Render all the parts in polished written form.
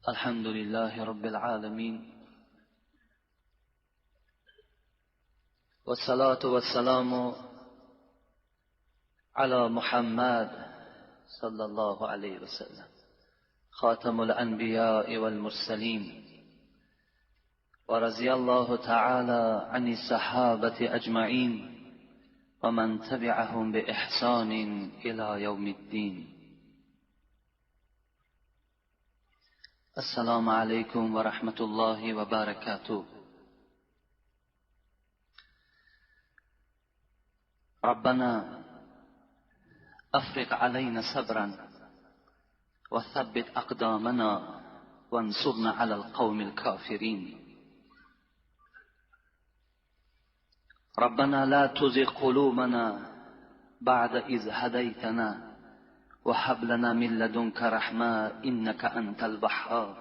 الحمد لله رب العالمين، والصلاة والسلام على محمد صلى الله عليه وسلم خاتم الأنبياء والمرسلين، ورضي الله تعالى عن الصحابة أجمعين ومن تبعهم بإحسان إلى يوم الدين. السلام عليكم ورحمة الله وبركاته. ربنا أفرغ علينا صبرا وثبت أقدامنا وانصرنا على القوم الكافرين. ربنا لا تزغ قلوبنا بعد إذ هديتنا وهب لنا من لدنك رحمة إنك أنت الوهاب.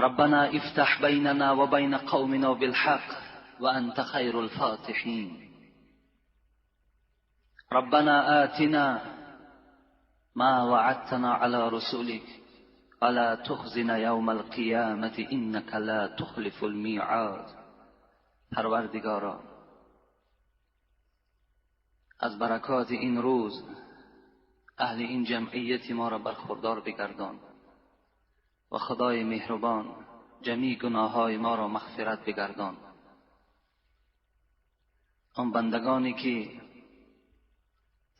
ربنا افتح بيننا وبين قومنا بالحق وأنت خير الفاتحين. ربنا آتنا ما وعدتنا على رسولك ولا تخزنا يوم القيامة إنك لا تخلف الميعاد. پروردگارا، از برکات این روز اهل این جمعیت ما را برخوردار بگردان و خدای مهربان جمیع گناههای ما را مغفرت بگردان. آن بندگانی که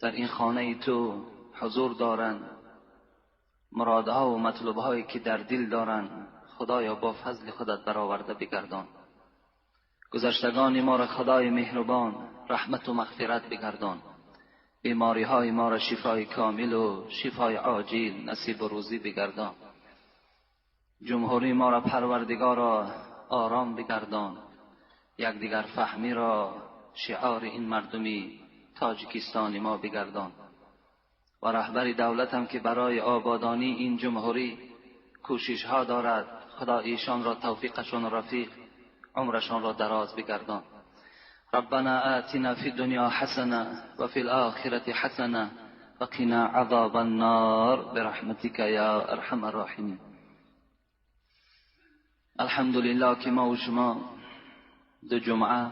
در این خانه تو حضور دارند، مرادها و مطلوبهایی که در دل دارند، خدایا با فضل خودت برآورده بگردان. گذشتگان ما را خدای مهربان رحمت و مغفرت بگردان. بیماری های ما را شفای کامل و شفای عاجل نصیب و روزی بگردان. جمهوری ما را پروردگارا آرام بگردان. یکدیگر فهمی را شعار این مردمی تاجیکستان ما بگردان. و رهبر دولت هم که برای آبادانی این جمهوری کوشش ها دارد، خدا ایشان را توفیقشان رفیق، عمرشان را دراز بگردان. ربنا آتنا فی الدنیا حسنه و فی الآخرة حسنه و قنا عذاب النار برحمتک یا ارحم الراحمین. الحمدلله که ما و شما دو جمعه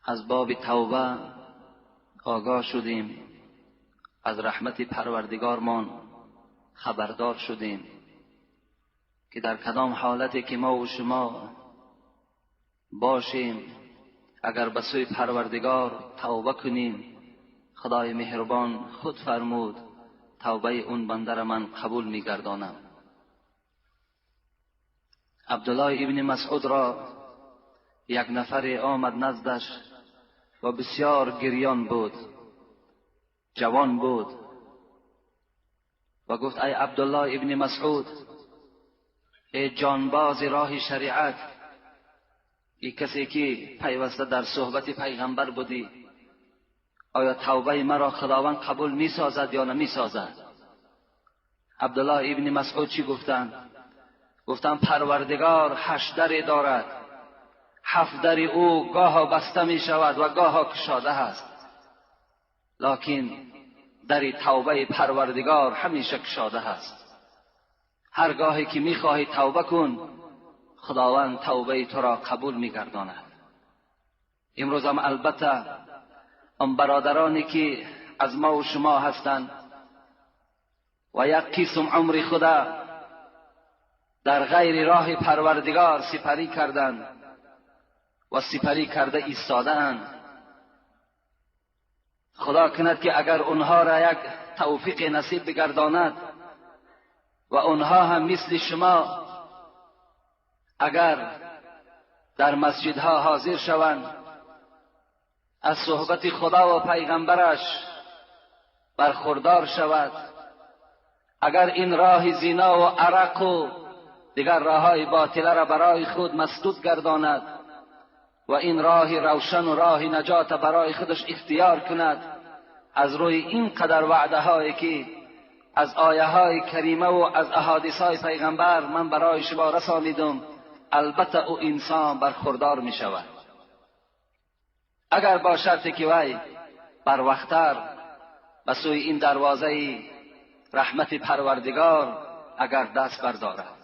از باب توبه آگاه شدیم، از رحمت پروردگارمان خبردار شدیم که در کدام حالتی که ما و شما باشیم، اگر به سوی پروردگار توبه کنیم، خدای مهربان خود فرمود توبه اون بنده را من قبول می‌گردانم. عبدالله ابن مسعود را یک نفر آمد نزدش و بسیار گریان بود، جوان بود و گفت ای عبدالله ابن مسعود، ای جانباز راه شریعت، ای کسی که پیوسته در صحبت پیغمبر بودی، آیا توبه مرا خداوند قبول می سازد یا نمی سازد؟ عبدالله ابن مسعود چی گفتند؟ گفتند پروردگار 8 در دارد، 7 در او گاه بسته می شود و گاه گشاده است، لکن در توبه پروردگار همیشه گشاده است. هر گاهی که می خواهی توبه کن، خداوند توبه تو را قبول می گرداند. امروز هم البته آن برادرانی که از ما و شما هستند و یک قسم عمر خدا در غیر راه پروردگار سپری کردند و سپری کرده ایستادند، خدا کند که اگر اونها را یک توفیق نصیب بگرداند و اونها هم مثل شما اگر در مسجدها حاضر شوند، از صحبت خدا و پیغمبرش برخوردار شود، اگر این راه زنا و عرق و دیگر راههای باطله را برای خود مسدود گرداند و این راه روشن و راه نجات برای خودش اختیار کند، از روی این قدر وعده هایی که از آیه های کریمه و از احادیث های پیغمبر من برای شما رسانیدم، البته او انسان برخوردار می شود. اگر با شرطی که وی بر وقتر به سوی این دروازه رحمت پروردگار اگر دست بردارد،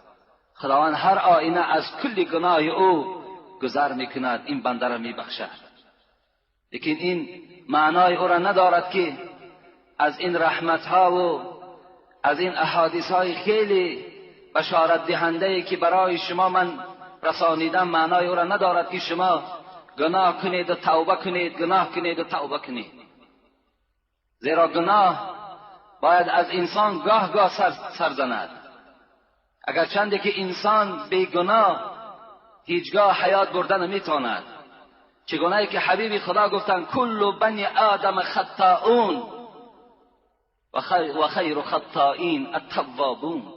خداوند هر آینه از کل گناه او گذر میکند، این بنده را میبخشد. لیکن این معنای او را ندارد که از این رحمت ها و از این احادیث های خیلی بشارت دهنده که برای شما من رسانیدم، معنای او را ندارد که شما گناه کنید و توبه کنید، گناه کنید و توبه کنید. زیرا گناه باید از انسان گاه گاه سر زند. اگر چندی که انسان بی گناه هیچگاه حیات برده نمیتواند، چگونه که حبیب خدا گفتن کل بنی آدم خطاؤون و خیر خطائین التوابون،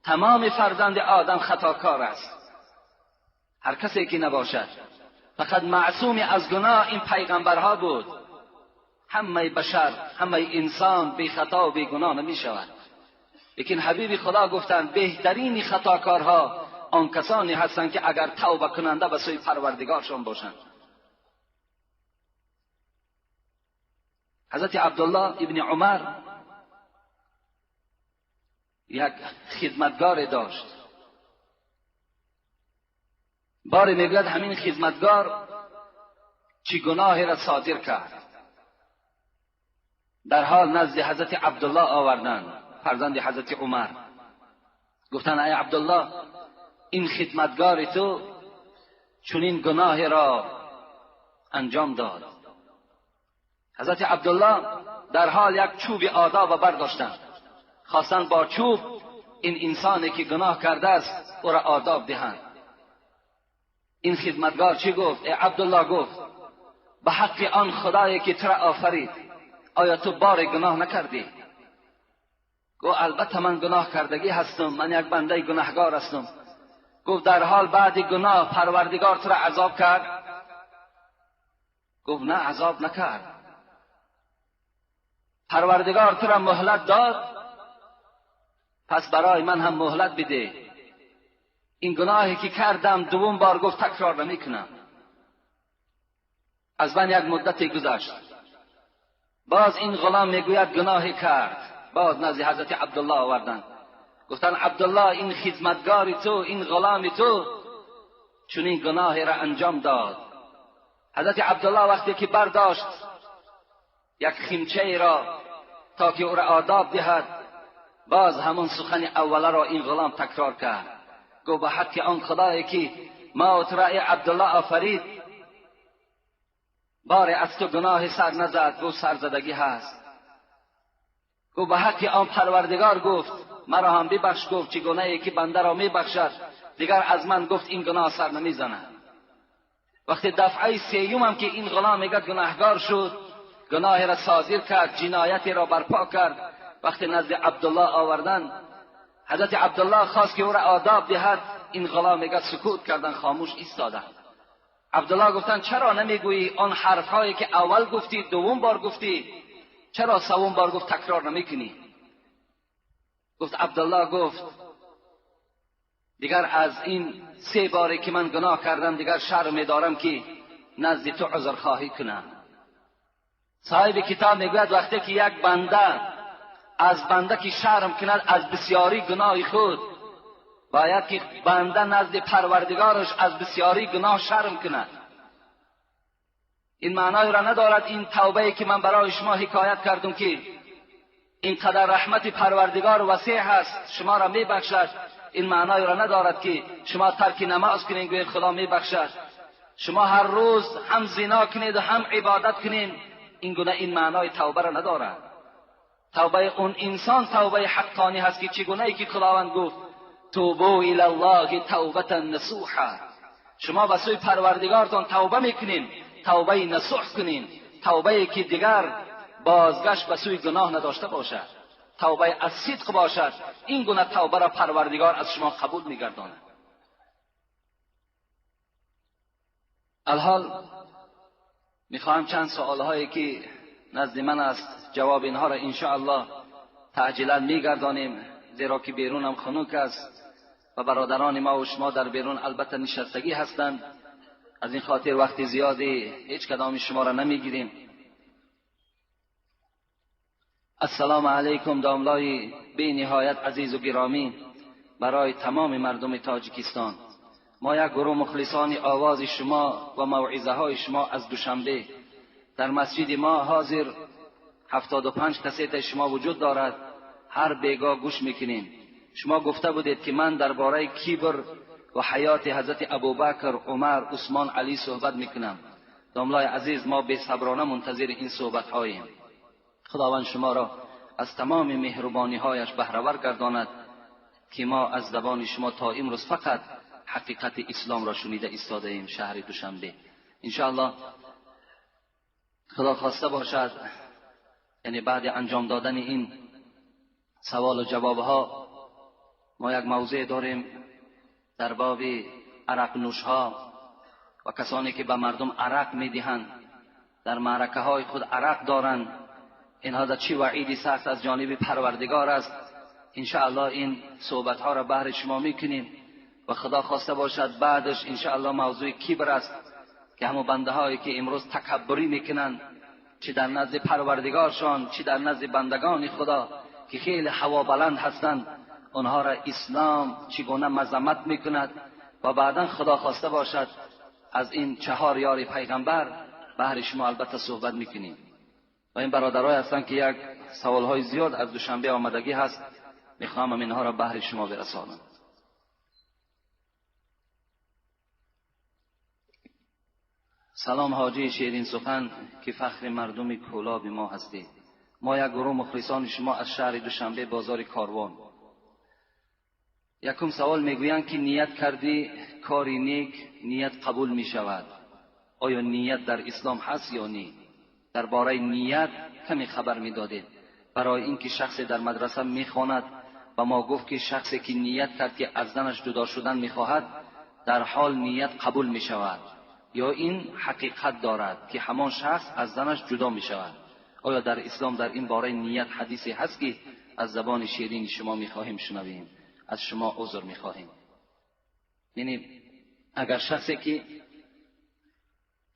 تمام فرزند آدم خطاکار است، هر کسی که نباشد. فقط معصومی از گناه این پیغمبرها بود. همه بشر، همه انسان بی خطا و بی گناه نمی شود. لیکن حبیب خدا گفتند بهترین خطاکارها آن کسانی هستند که اگر توبه کننده به سوی پروردگارشان باشند. حضرت عبدالله ابن عمر یک خدمتگار داشت. باری میگوید همین خدمتگار چی گناهی را صادر کرد، در حال نزد حضرت عبدالله آوردند، فرزند حضرت عمر. گفتند ای عبدالله، این خدمتگار تو چنین گناهی را انجام داد. حضرت عبدالله در حال یک چوب آداب برداشتند، خواستند با چوب این انسانی که گناه کرده است او را آداب دهند. این خدمتگار چی گفت؟ ای عبدالله، گفت به حق آن خدایی که تو را آفرید آیا تو بار گناه نکردی؟ گفت البته من گناه کردگی هستم، من یک بنده گناهگار هستم. گفت در حال بعد گناه پروردگار تو را عذاب کرد؟ گفت نه، عذاب نکرد. پروردگار تو را مهلت داد، پس برای من هم مهلت بده. این گناهی که کردم دوم بار گفت تکرار نمیکنم. از من یک مدتی گذشت، باز این غلام میگوید گناهی کرد. باز نزد حضرت عبدالله آوردند، گفتن عبدالله، این خدمتگار تو، این غلام تو چنین گناهی را انجام داد. حضرت عبدالله وقتی که برداشت یک خیمچه را تا که او را آداب دهد، باز همون سخن اوله را این غلام تکرار کرد. گفت به حق آن خدایی که ما و تو را ای عبدالله آفرید بار از تو گناه سر نزد. گفت سرزدگی هست. گفت به حق آن پروردگار گفت مرا هم ببخش. گفت چگونه که بنده را میبخشد دیگر از من گفت این گناه سر نمیزند. وقتی دفعه سیوم هم که این غلام میگه گناهگار شد، گناه را صادر کرد، جنایتی را برپا کرد، وقتی نزد عبدالله آوردن، حضرت عبدالله خواست که او را آداب دهد، این غلام میگه سکوت کردن، خاموش ایستادن. عبدالله گفتن چرا نمیگویی آن حرفهایی که اول گفتی دوم بار گفتی، چرا سوم بار گفت تکرار نمیکنی؟ گفت عبدالله گفت دیگر از این 3 باری که من گناه کردم دیگر شرم میدارم که نزد تو عذر خواهی کنم. صاحب کتاب میگوید وقتی که یک بنده از بنده که شرم کند از بسیاری گناه خود، باید که بنده نزد پروردگارش از بسیاری گناه شرم کند. این معنای را ندارد این توبه که من برای شما حکایت کردم که اینقدر رحمت پروردگار وسیع هست شما را میبخشد، این معنای را ندارد که شما ترک نماز کنید گوید خدا میبخشد. شما هر روز هم زنا کنید و هم عبادت کنید، این گونه این معنای توبه را ندارد. توبه اون انسان توبه حقانی هست که چگونه ای که خداوند گفت توبوا الی الله توبه نصوحا، شما به سوی پروردگارتان توبه میکنین، توبه نصوح کنین، توبه که دیگر بازگشت به سوی گناه نداشته باشد، توبه از صدق باشد. این گونه توبه را پروردگار از شما قبول میگرداند. الحال میخواهم چند سوال هایی که نزد من است جواب اینها را انشاءالله تعجیلا میگردانیم، زیرا که بیرون هم خنک است و برادران ما و شما در بیرون البته نشستگی هستند. از این خاطر وقت زیادی هیچ کدام شما را نمیگیریم. السلام علیکم داملای به نهایت عزیز و گرامی برای تمام مردم تاجیکستان. ما یک گروه مخلصان آواز شما و موعظه های شما از دوشنبه در مسجد ما حاضر 75 کسیت شما وجود دارد. هر بیگاه گوش میکنیم. شما گفته بودید که من درباره کبر و حیات حضرت ابوبکر، عمر، عثمان، علی صحبت میکنم. داملای عزیز، ما به صبرانه منتظر این صحبت هاییم. خداوند شما را از تمام مهربانی هایش بهره‌ور گرداند که ما از زبان شما تا امروز فقط حقیقت اسلام را شنیده ایستاده ایم. شهر دوشنبه انشاءالله خدا خواسته باشد، یعنی بعد انجام دادن این سوال و جواب ها، ما یک موضوع داریم در باب عرق نوش ها و کسانی که به مردم عرق میدهند، در معرکه های خود عرق دارند. اینها در چی وعیدی سخت از جانب پروردگار است. انشاءالله این صحبت ها را بهر شما میکنیم و خدا خواسته باشد بعدش انشاءالله موضوع کبر است که همون بنده هایی که امروز تکبری میکنند، چی در نزد پروردگارشان چی در نزد بندگان خدا که خیلی هوا بلند هستند، آنها را اسلام چگونه مذمت میکند و بعدا خدا خواسته باشد از این 4 یار پیغمبر بهر شما البته صحبت میکنیم. و این برادرای هستند که یک سوالهای زیاد از دوشنبه آمدگی هست، میخوام اینها را بهر شما برسانم. سلام حاجی شیرین سخن که فخر مردم کولاب ما هستی. ما یک گروه مخلصان شما از شهر دوشنبه بازار کاروان. یکم سوال میگویند که نیت کردی کاری نیک نیت قبول می شود. آیا نیت در اسلام هست یا نه؟ درباره نیت کمی خبر میدادید. برای اینکه شخصی در مدرسه میخواند و ما گفت که شخصی که نیت کرد که از زنش جدا شدن میخواهد در حال نیت قبول می شود یا این حقیقت دارد که همان شخص از زنش جدا می شود؟ آیا در اسلام در این باره نیت حدیثی هست که از زبان شیرین شما میخواهیم شنویم؟ از شما عذر میخواهیم. یعنی اگر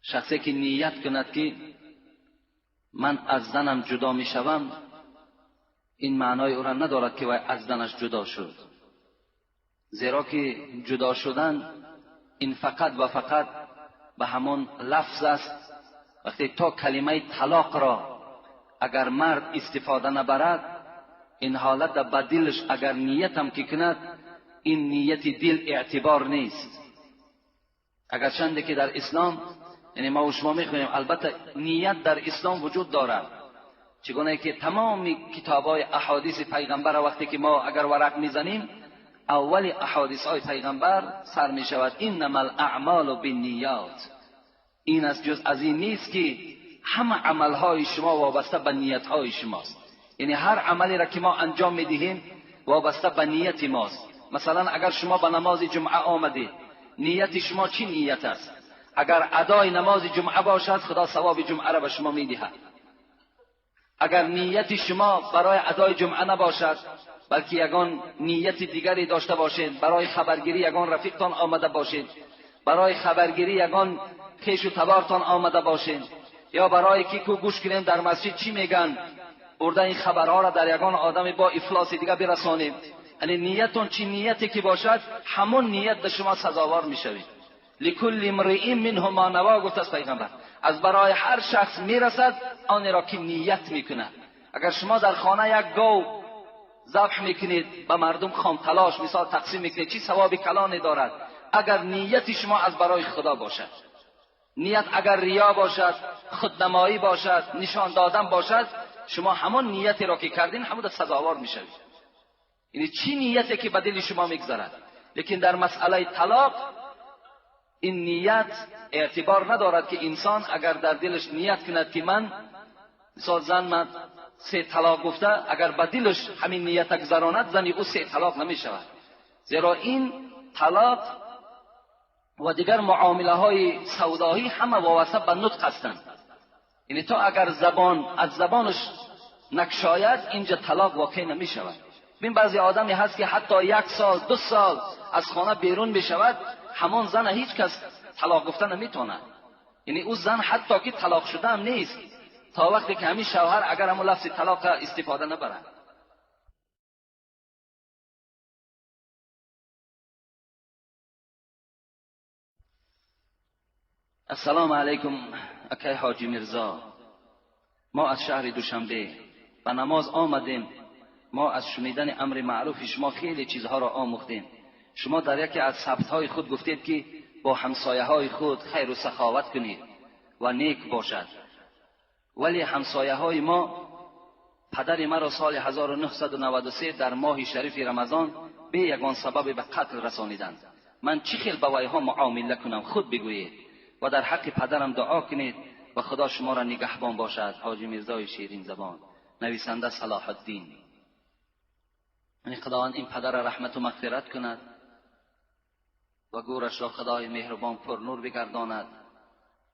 شخصی که نیت کند که من از زنم جدا میشوم، این معنای او را ندارد که وای از زنش جدا شد، زیرا که جدا شدن این فقط و فقط به همان لفظ است. وقتی تا کلمه طلاق را اگر مرد استفاده نبرد، این حالت در بدلش اگر نیت هم که کند، این نیت دل اعتبار نیست. اگر چنده که در اسلام، یعنی ما و شما میخوانیم البته نیت در اسلام وجود دارد، چگونه که تمام کتابای احادیث پیغمبر وقتی که ما اگر ورق میزنیم اول احادیث های پیغمبر سر میشود انما الاعمال بالنیات. این از جز از این نیست که همه عملهای شما وابسته به نیتهای شماست. یعنی هر عملی را که ما انجام میدهیم وابسته به نیت ماست. مثلا اگر شما به نماز جمعه آمدید، نیت شما چی نیت است؟ اگر ادای نماز جمعه باشد خدا ثواب جمعه را به شما میدهد. اگر نیت شما برای ادای جمعه نباشد بلکه یگان نیت دیگری داشته باشید، برای خبرگیری یگان رفیقتان آمده باشید، برای خبرگیری یگان خویش و تبارتان آمده باشید، یا برای که گوش کنیم در مسجد چی میگن برده این خبرها را در یگان آدم با افلاس دیگه برسانیم، یعنی نیتون چی نیتی که باشد همون نیت به شما سزاوار میشوید. لکل امرئ منهم ما نوا گفت از پیغمبر، از برای هر شخص میرسد آن را که نیت میکنه. اگر شما در خانه یک گاو ذبح میکنید به مردم خام تلاش مثال تقسیم میکنید، چی ثواب کلانی دارد؟ اگر نیت شما از برای خدا باشد. نیت اگر ریا باشد، خودنمایی باشد، نشان دادن باشد، شما همون نیتی را که کردین همون سزاوار میشوید. یعنی چی نیتی که به دل شما میگذرد. لیکن در مسئله طلاق این نیت اعتبار ندارد که انسان اگر در دلش نیت کند که من مثال زن من 3 طلاق گفته، اگر به دلش همین نیت گذراند زنی او 3 طلاق نمی شود. زیرا این طلاق و دیگر معامله های سودایی همه وابسته به نطق هستند. یعنی تو اگر از زبانش نکشاید اینجا طلاق واقع نمی شود. ببین بعضی آدمی هست که حتی 1 سال 2 سال از خانه بیرون بشود همون زن هیچ کس طلاق گفتن نمیتونه. یعنی او زن حتی که طلاق شده هم نیست، تا وقتی که همین شوهر اگر همون لفظ طلاق استفاده نبره. السلام علیکم اکای حاجی مرزا، ما از شهر دوشنبه به نماز آمدیم. ما از شنیدن امر معروف شما خیلی چیزها را آموختیم. شما در یکی از سبت‌های خود گفتید که با همسایه‌های خود خیر و سخاوت کنید و نیک باشد. ولی همسایه‌های ما پدر مرا سال 1993 در ماه شریف رمضان به یگان سبب به قتل رسانیدند. من چه خیلی با ویها معامله کنم؟ خود بگویید و در حق پدرم دعا کنید و خدا شما را نگهبان باشد. حاجی میرزای شیرین زبان، نویسنده صلاح الدین. خداوند این پدر را رحمت و مغفرت کند و گورش را خدای مهربان پر نور بگرداند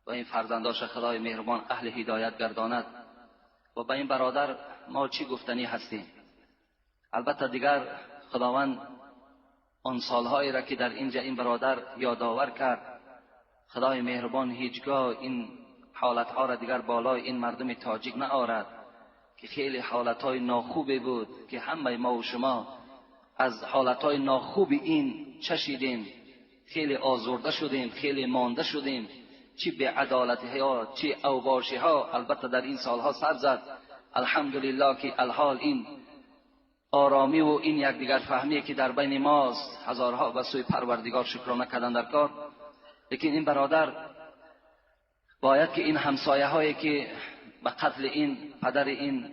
و این فرزنداش خدای مهربان اهل هدایت گرداند. و به این برادر ما چی گفتنی هستیم؟ البته دیگر خداوند آن سالهایی را که در اینجا این برادر یادآور کرد، خدای مهربان هیچگاه این حالتها را دیگر بالای این مردم تاجیک نآورد که خیلی حالتهای ناخوبی بود که همه ما و شما از حالتهای ناخوب این چشیدیم. خیلی آزرده شدیم، خیلی مانده شدیم. چی به عدالتی ها، چی اوباشی ها البته در این سالها سر زد. الحمدلله که الحال این آرامی و این یکدیگر فهمی که در بین ماست، هزارها به سوی پروردگار شکرانه کردن در کار. لیکن این برادر باید که این همسایه هایی که به قتل این پدر این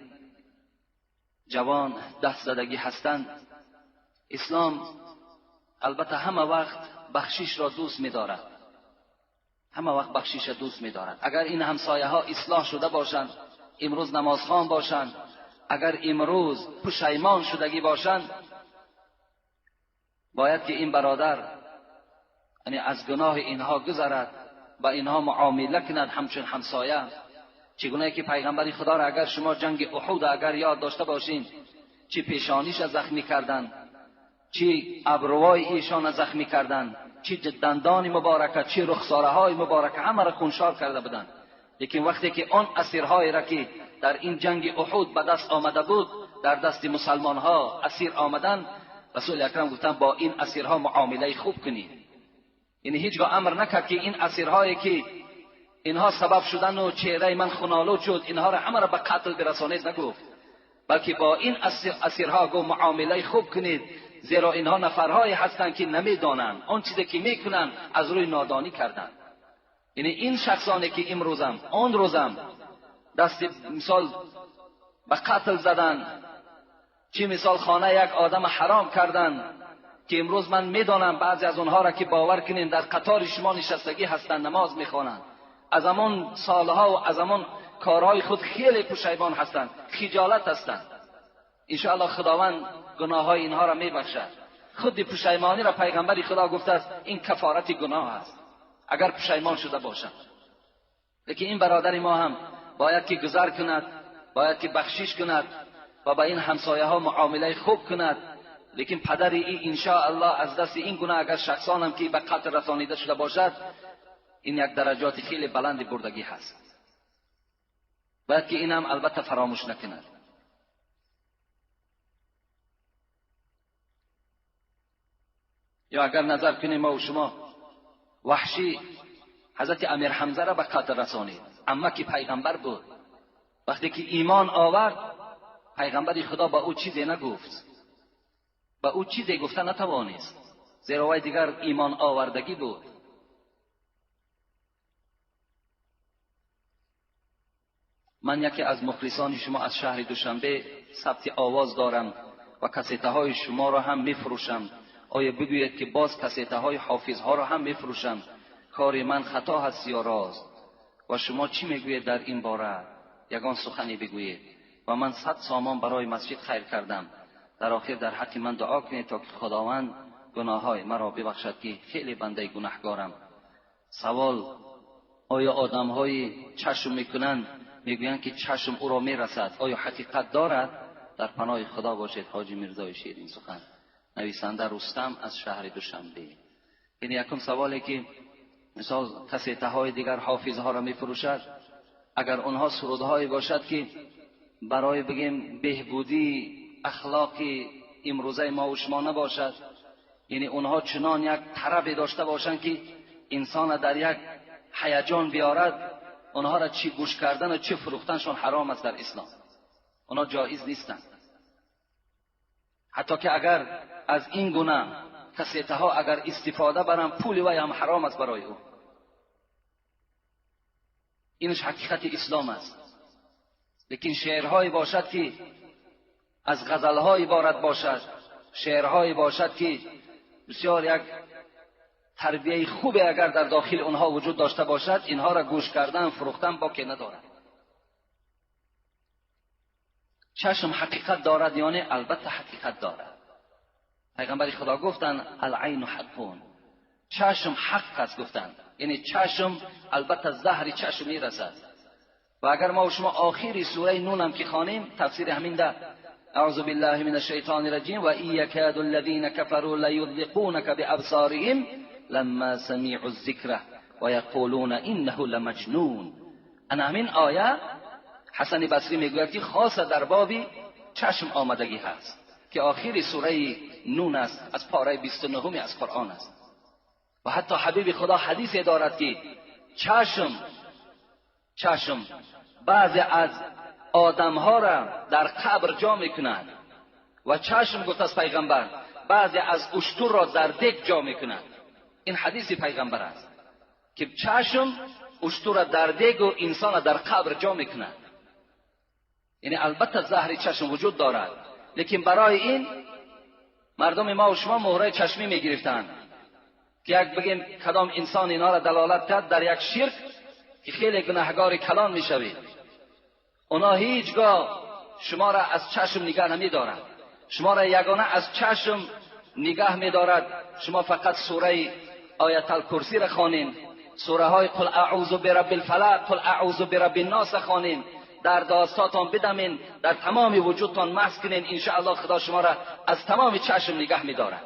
جوان دست زدگی هستند، اسلام البته همه وقت بخشش را دوست می‌دارد، همه وقت بخشش دوست می‌دارد. اگر این همسایه ها اصلاح شده باشند، امروز نمازخوان باشند، اگر امروز پشیمان شدگی باشند، باید که این برادر یعنی از گناه اینها گذرد و اینها معامله کند همچون همسایه. چگونه که پیغمبر خدا را اگر شما جنگ احد اگر یاد داشته باشین، چی پیشانیش زخمی کردند، چی ابروهای ایشان زخمی کردند، چی دندان مبارکه، چی رخساره های مبارکه، همه را خونشار کرده بودند. لیکن وقتی که آن اسیرهایی را که در این جنگ احد به دست آمده بود در دست مسلمان ها اسیر آمدند، رسول اکرم گفتند با این اسیرها معامله خوب کنید. یعنی هیچگاه امر نکرد که این اسیرهایی که اینها سبب شدن و چهره من خونالود شد اینها را همه را به قتل برسانید نگفت، بلکه با این اسیرها گفت معامله خوب کنید، زیرا اینها نفرهایی هستند که نمیدانند آن چیزی که میکنند از روی نادانی کردند. یعنی این شخصانی که امروزم آن روزم دست مثال به قتل زدن، چی مثال خانه یک آدم حرام کردن که امروز من میدانم بعضی از اونها را که باور کنین در قطار شما نشستگی هستند، نماز میخوانند، از همان سالها و از همان کارهای خود خیلی پشیمان هستند، خجالت هستند. انشاءالله خداوند گناه های اینها را میبخشد. خود پشیمانی را پیغمبر خدا گفته است این کفارت گناه است اگر پشیمان شده باشند. لیکن این برادر ما هم باید که گذر کند، باید که بخشش کند و با این همسایه ها معامله خوب کند. لیکن پدر این انشاءالله از دست این گناه اگر شخصان هم که به قتل رسانیده شده باشد، این یک درجات خیلی بلند بردگی هست. باید که این هم البته فراموش نکند. یا اگر نظر کنیم ما و شما، وحشی حضرت امیر حمزه را به قتل رسانید، اما که پیغمبر بود. وقتی که ایمان آورد پیغمبر خدا با او چیزی نگفت، با او چیزی گفته نتوانست، زیرا وی دیگر ایمان آوردگی بود. من یکی از مخلصان شما از شهر دوشنبه ثبت آواز دارم و کسیته های شما را هم میفروشم. آیا بگویید که باز کسیته های حافظ ها را هم میفروشم؟ کار من خطا هست یا راست؟ و شما چی میگویید در این باره؟ یگان سخنی بگویید. و من 100 سامان برای مسجد خیر کردم. در آخر در حق من دعا کنید تا که خداوند گناه های مرا ببخشد که خیلی بنده گناهکارم. سوال: آیا آدم های چشم میکنند میگویند که چشم او را میرسد، آیا حقیقت دارد؟ در پناه خدا باشید. حاجی میرزای شیرین سخن، نویسنده رستم از شهر دوشنبه. این یکم سوالی که مثال کسیته های دیگر حافظ ها را میفروشد، اگر اونها سرودهایی باشد که برای بگیم بهبودی اخلاقی امروزه ما و شما نباشد، یعنی اونها چنان یک طربی داشته باشند که انسان در یک هیجان بیارد، اونها را چی گوش کردن و چی فروختنشون حرام است در اسلام. اونها جایز نیستند. حتی که اگر از این گونه کسیته ها اگر استفاده برن، پول وی هم حرام است برای او. اینش حقیقت اسلام است. لیکن شعرهایی باشد که از غزلهای عبارت باشد، شعرهایی باشد که بسیار یک تربیه خوبی اگر در داخل اونها وجود داشته باشد، اینها را گوش کردن فروختن باکی ندارد. چشم حقیقت دارد یعنی البته حقیقت دارد. پیغمبر خدا گفتند العین حقون، چشم حق است گفتند، یعنی چشم البته زهر چشم میرسد. و اگر ما و شما آخری سوره نون هم که خوانیم، تفسیر همین ده اعوذ بالله من الشیطان الرجیم و ان یکاد الذین کفروا لیزلقونک بابصارهم لما سمعوا الذکر و یقولون انه لمجنون. انا همین آیه حسن بصری میگوید که خاصه در بابی چشم آمدگی هست که آخری سوره نون است، از پاره 29 از قرآن است. و حتی حبیب خدا حدیثی دارد که چشم بعضی از آدمها را در قبر جا میکند و چشم گفت از پیغمبر بعضی از اشتر را در دک جا میکند. این حدیث پیغمبر است که چشم اشتر را در دک و انسان را در قبر جا میکند. یعنی البته زهر چشم وجود دارد، لیکن برای این مردم ما و شما مهره چشمی میگرفتند که یک بگیم کدام انسان اینا را دلالت کرد در یک شرک که خیلی گناهگار کلان میشوید. اونا هیچگاه شما را از چشم نگاه نمیدارد، شما را یگانه از چشم نگاه میدارد. شما فقط سوره آیت الکرسی را خوانین، سوره های قل اعوذ برب الفلق، قل اعوذ برب الناس خوانین، در داستاتان بدمین، در تمام وجودتان محض کنین، ان شاء الله خدا شما را از تمام چشم نگاه میدارد.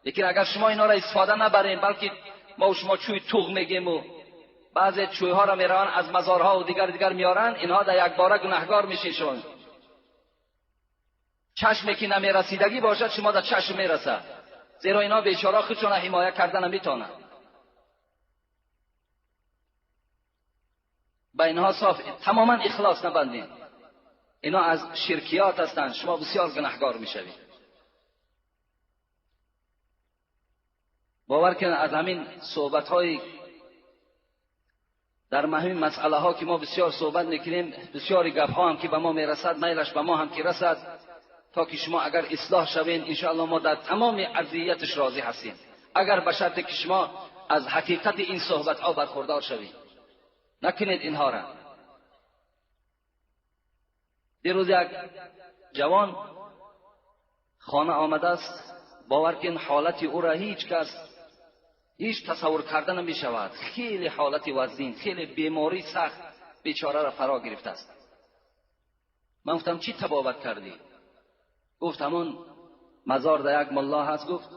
لیکن اگر شما اینا را استفاده نبرین، بلکه ما و شما چوی توغ میگیم و بعضی چوی ها را میران از مزارها و دیگر میارن، اینها در یک باره گناهگار میشین. شما چشمی که نمیرسیدگی باشد شما در چشم میرسد، زیرا اینا بیچاره خودشون را حمایت کردن نمیتونن. با اینها صاف تماما اخلاص نبندین، اینا از شرکیات هستند، شما بسیار گناهگار میشوید. باور کنید از همین صحبت های در مهم مسئله ها که ما بسیار صحبت میکنیم، بسیاری گپ ها هم که به ما میرسد، میلش به ما هم که رسد، تا که شما اگر اصلاح شوین ان شاء الله ما در تمام ارضیتش راضی هستیم، اگر به شرطی که شما از حقیقت این صحبت ها برخوردار شوید. نکنید اینها را. دیروز یک جوان خانه آمده است، باور کن حالت او را هیچ کس هیچ تصور کردن نمی شود. خیلی حالت وزین، خیلی بیماری سخت بیچاره را فرا گرفته است. من گفتم چی تبابت کردی؟ گفت همون مزار در یک ملا هست. گفت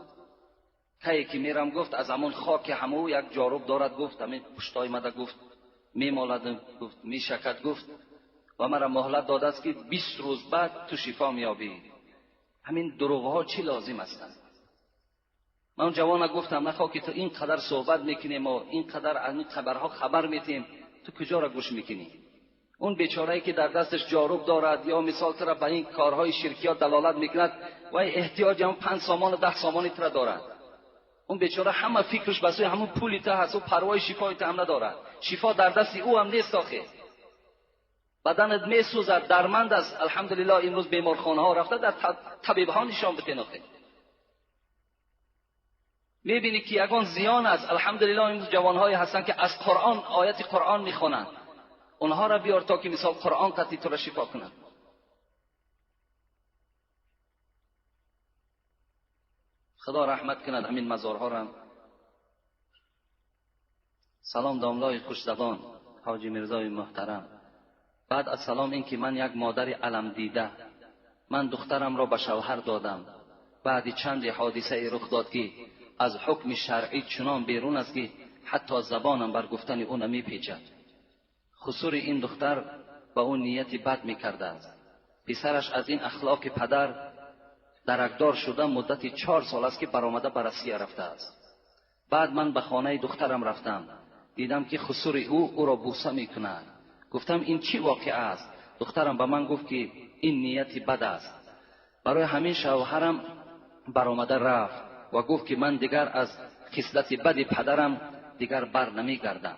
کی که میرم، گفت از همون خاک همو یک جاروب دارد، گفت همین پشتای مده، گفت میمالد، گفت میشکد، گفت و مرا مهلت داده است که 20 روز بعد تو شفا میابی. همین دروغ ها چی لازم هستند؟ من اون جوان گفتم نخواه که تو اینقدر صحبت میکنیم و اینقدر از این خبرها خبر میتیم، تو کجا را گوش میکنی؟ اون بیچاره‌ای که در دستش جاروب دارد یا مثال تر به این کارهای شرکیات دلالت میکند و احتیاج هم 5 سامان و 10 سامانی تر دارد، اون بیچاره همه فکرش بسوی همون پولی ته هست و پروای شفای ته هم ندارد. شفا در دست او هم نیست. آخه بدنت میسوزد، درمند است. الحمدلله امروز بیمارخانه ها رفته در طبیب ها نشان بتین. آخه میبینی که یگان زیان است. الحمدلله امروز جوانهایی هستن که از قرآن آیت قرآن میخونند، اونها را بیار تا که مثال قرآن قطعی تو را شفا کنند. خدا رحمت کند همین مزارها را. سلام داملای خوشزبان حاجی میرزای محترم. بعد از سلام این که من یک مادر علم دیده، من دخترم را به شوهر دادم، بعد چند حادثه رخ داد که از حکم شرعی چنان بیرون است که حتی زبانم بر گفتن او نمیپیچد. خسور این دختر با اون نیتی بد میکرده است. پسرش از این اخلاق پدر درکدار شده مدت 4 سال است که برآمده به روسیه رفته است. بعد من به خانه دخترم رفتم، دیدم که خسور او را بوسه میکند. گفتم این چی واقع است؟ دخترم به من گفت که این نیتی بد است. برای همین شوهرم برآمده رفت و گفت که من دیگر از خصلت بد پدرم دیگر بر نمیگردم.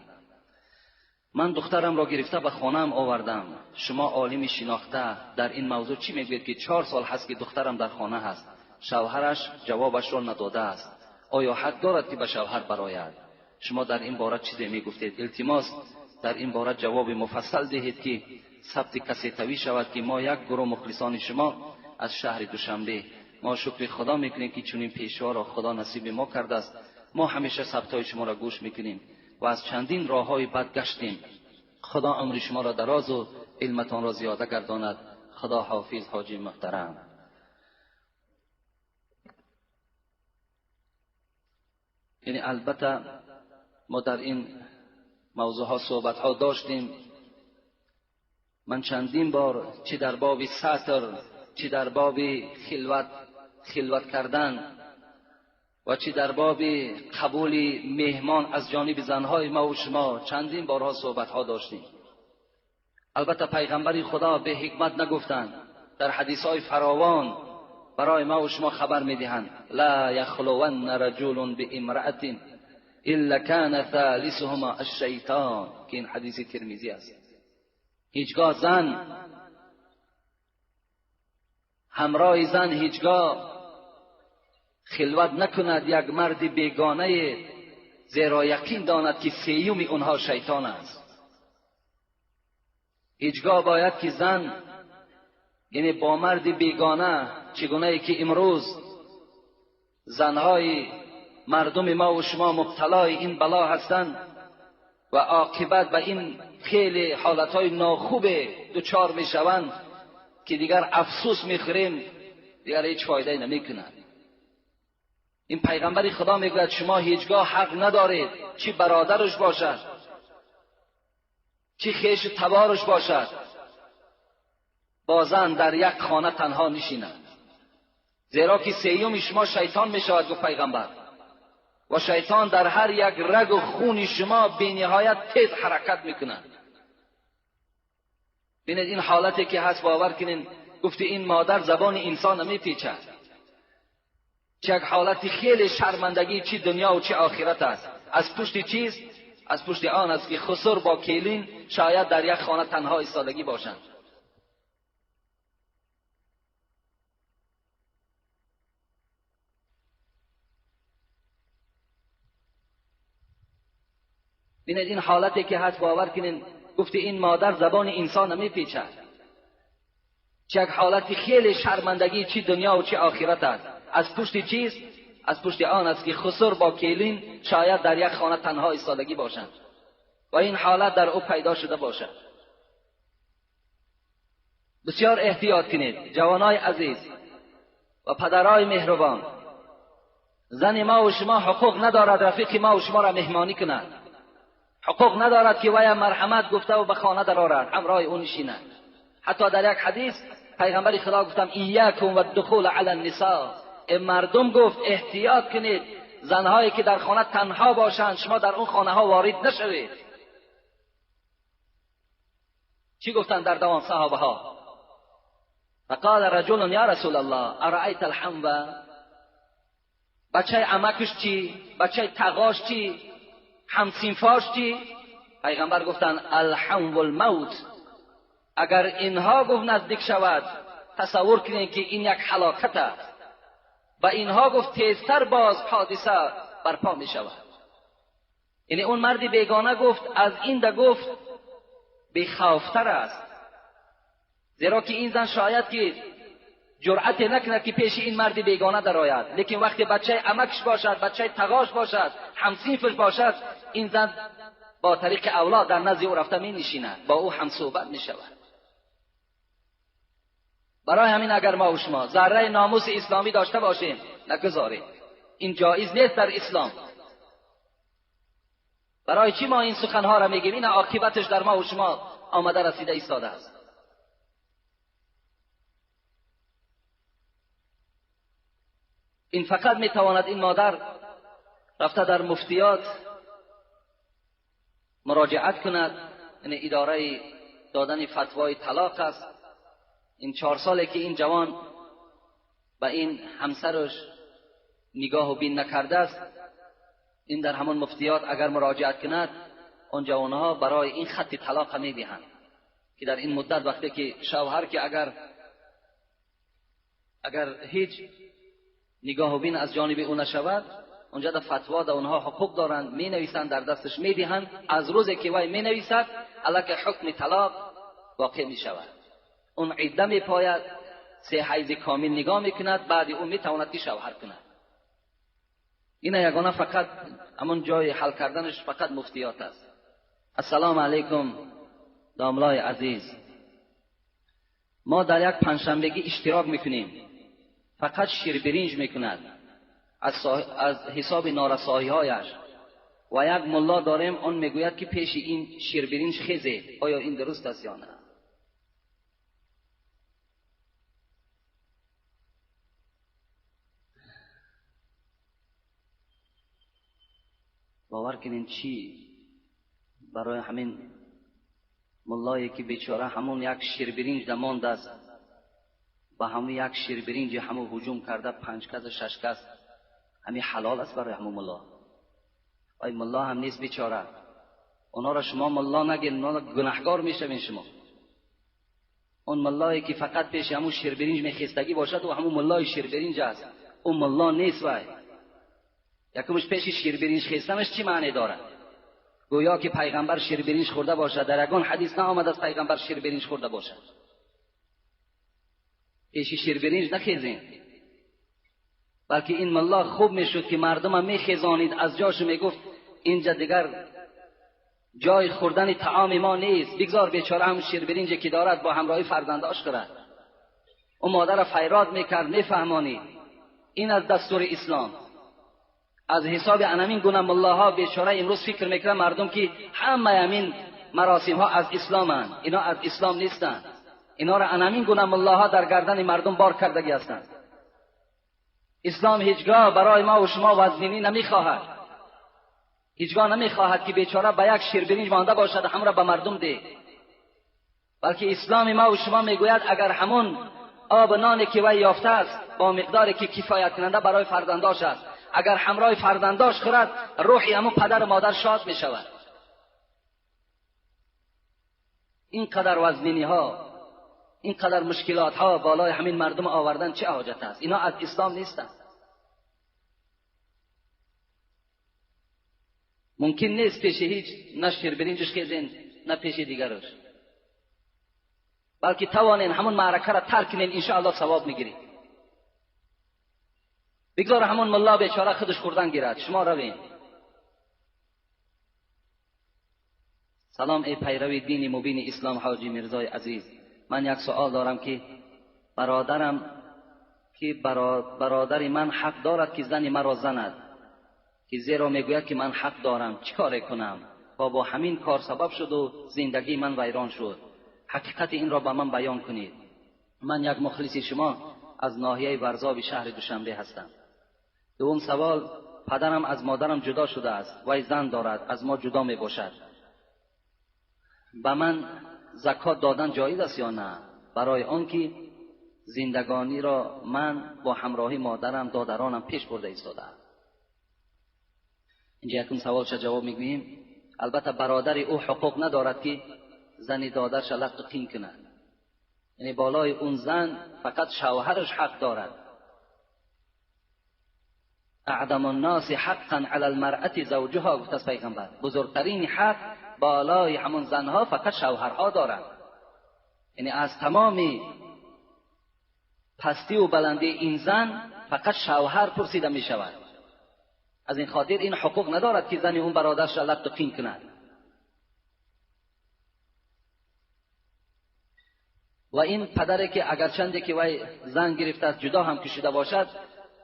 من دخترم را گرفته به خانه‌ام آوردم. شما عالم شناخته در این موضوع چی میگوید که 4 سال هست که دخترم در خانه هست؟ شوهرش جوابش را نداده است. آیا حق دارد که به شوهر برآید؟ شما در این باره چیزی میگفتید؟ التماس در این باره جواب مفصل دهید که ثبت کسیتوی شود که ما یک گروه مخلصان شما از شهر دوشنبه، ما شکر خدا میکنیم که چنین پیشوا را خدا نصیب ما کرده است. ما همیشه ثبتای شما را گوش میکنیم و از چندین راههای بد گشتیم. خدا عمر شما را دراز و علمتان را زیاده گرداند. خدا حافظ حاجی محترم. یعنی البته ما در این موضوع ها صحبت ها داشتیم. من چندین بار چه در باب ساتر، چه در باب خلوت کردن و چه در باب قبول مهمان از جانب زنهای ما و شما چندین بارها صحبت ها داشتیم. البته پیغمبر خدا به حکمت نگفتند. در حدیث های فراوان برای ما و شما خبر میدهند لا یخلون رجل بامرأة الا کان ثالثهما الشیطان، که این حدیث ترمذی است. هیچگاه زن همراه زن هیچگاه خلوت نکند یک مرد بیگانه، زیرا یقین داند که سیوم اونها شیطان است. هیچگاه باید که زن یعنی با مرد بیگانه، چگونه که امروز زنهای مردم ما و شما مبتلای این بلا هستند و عاقبت به این خیلی حالتهای ناخوب دچار میشوند که دیگر افسوس میخوریم، دیگر هیچ فایده نمیکند. این پیغمبر خدا میگوید شما هیچگاه حق ندارید چی برادرش باشد، چی خیش تبارش باشد، با زن در یک خانه تنها نشیند، زیرا که سیوم شما شیطان میشود. گفت پیغمبر و شیطان در هر یک رگ و خون شما بی نهایت تیز حرکت میکند. ببینید این حالتی که هست باور کنین. گفت این مادر زبان انسان نمیپیچد. چه یک حالتی خیلی شرمندگی چی دنیا و چی آخرت است. از پشت چیز؟ از پشت آن است که خسر با کیلین شاید در یک خانه تنها ایستادگی باشند. ببینید این حالتی که هست باور کنین. گفت این مادر زبان انسان نمیپیچد. چه یک حالتی خیلی شرمندگی چی دنیا و چی آخرت است. از پشت چیز؟ از پشت آن است که خسر با کیلین شاید در یک خانه تنها ایستادگی باشند و این حالت در او پیدا شده باشد. بسیار احتیاط کنید جوانای عزیز و پدرای مهربان. زن ما و شما حقوق ندارد رفیق ما و شما را مهمانی کند. حقوق ندارد که وی مرحمت گفته و به خانه درآرد همراه او نشیند. حتی در یک حدیث پیغمبر خدا گفتم ایاکم و الدخول علی النساء، مردم گفت احتیاط کنید زنهایی که در خانه تنها باشند شما در اون خانه ها وارد نشوید. چی گفتند در دوام صحابه ها؟ فقال رجل یا رسول الله ارأیت الحنو، بچه عمکش چی؟ بچه تقاش چی؟ همسینفاش چی؟ پیغمبر گفتند الحنو الموت. اگر اینها گفت نزدیک شود تصور کنید که این یک هلاکت است. و اینها گفت تیزتر باز حادثه برپا می شود. یعنی اون مرد بیگانه گفت از این ده گفت بیخوفتر است، زیرا که این زن شاید که جرأت نکند که پیش این مرد بیگانه درآید، لیکن وقتی بچه عمکش باشد، بچه تقاش باشد، همسینفش باشد، این زن با طریق اولاد در نزد او رفته می نشیند، با او هم صحبت می شود. برای همین اگر ما و شما ذره ناموس اسلامی داشته باشیم نگذارید. این جایز نیست در اسلام. برای چی ما این سخنها را میگیم؟ این عاقبتش در ما و شما آمده رسیده ایستاده است. این فقط میتواند این مادر رفته در مفتیات مراجعت کند، یعنی اداره دادن فتوای طلاق است. این 4 ساله که این جوان به این همسرش نگاه و بین نکرده است، این در همان مفتیات اگر مراجعت کند، اون جوانها برای این خط طلاق میدهند که در این مدت وقتی که شوهر که اگر هیچ نگاه و بین از جانب او نشود، اونجا در فتوا در اونها حقوق دارند، می نویسند در دستش میدهند. از روزی که وی می نویسد الک حکم طلاق واقع می شود. اون عده می پاید، 3 حیض کامل نگاه میکند، بعد اون می تواند که شوهر کند. این یگانه فقط همون جای حل کردنش فقط مفتیات است. السلام علیکم داملای عزیز، ما در یک پنجشنبگی اشتراک میکنیم، فقط شیربرنج میکند از حساب نارسایی‌هایش و یک ملا داریم، اون میگوید که پیش این شیربرنج خیزه. آیا این درست است یا نه؟ باور کنین چی برای همین ملایی که بیچاره همون یک شیربرنج دماند است، با همون یک شیربرنج همون هجوم کرده 5 کس 6 کس، همین حلال است برای همون ملا؟ ای ملا هم نیست بیچاره، اونا را شما ملا نگین، اونا گناهکار میشوین شما. اون ملایی که فقط پیش همون شیربرنج میخستگی باشد و همون ملای شیربرنج است، اون ملا نیست. وای یکمش پیش شیربرنج خستنش چی معنی دارد؟ گویا که پیغمبر شیربرنج خورده باشد. در یگان حدیث نآمد از پیغمبر شیربرنج خورده باشد. پیش شیربرنج نخیزین، بلکه این ملا خوب میشد که مردم میخیزانید، از جاش میگفت اینجا دیگر جای خوردن طعام ما نیست، بگذار بیچاره هم شیربرنجی که دارد با همراهی فرزنداش خورد. اون مادر فیراد میکرد، میفهمانید این از دستور اسلام. از حساب انمین گونه ملاها بیچاره امروز فکر میکنن مردم که همه همین مراسم ها از اسلامند، اینا از اسلام نیستند. اینا را انمین گونه ملاها در گردن مردم بار کردگی هستند. اسلام هیچگاه برای ما و شما وزنینی نمیخواهد، هیچگاه نمیخواهد که بیچاره به یک شیربرنج مانده باشد هم را به مردم ده، بلکه اسلام ما و شما میگوید اگر همون آب نانی که وی یافته است با مقداری که کفایت کننده برای فرزنداش است، اگر همراه فرزنداش خورد، روحی همون پدر و مادر شاد می شود. اینقدر وزنینی ها، اینقدر مشکلات ها بالای همین مردم آوردن چه حاجت است؟ اینا از اسلام نیستند. ممکن نیست پیش هیچ نه شیربرنجش خیزین نه پیش دیگرش، بلکه توانین همون معرکه را ترک کنین، انشاءالله ثواب میگیرید. بگذار همون ملا بیچاره خودش خوردن گیرد، شما روین. سلام ای پیروی دین مبین اسلام حاجی میرزای عزیز، من یک سوال دارم که برادر من حق دارد که زن مرا زند، که زیرا میگوید که من حق دارم، چی کار کنم؟ با همین کار سبب شد و زندگی من ویران شد. حقیقت این را به من بیان کنید. من یک مخلص شما از ناحیه ورزاب شهر دوشنبه هستم. دوم سوال، پدرم از مادرم جدا شده است، وی زن دارد، از ما جدا می باشد. به من زکات دادن جایز است یا نه؟ برای آن که زندگانی را من با همراهی مادرم دادرانم پیش برده ایستادم. اینجا یکم سوالش جواب میگوییم. البته برادر او حقوق ندارد که زن دادرش لق قین کند، یعنی بالای اون زن فقط شوهرش حق دارد. اعظم الناس حقا علی المرأة زوجها، گفت از پیغمبر، بزرگترین حق بالای همون زنها فقط شوهرها دارند. یعنی از تمام پستی و بلندی این زن فقط شوهر پرسیده می شود. از این خاطر این حقوق ندارد که زن اون برادرش را لق قین کند. و این پدری که اگرچند که وی زن گرفته است جدا هم کشیده باشد،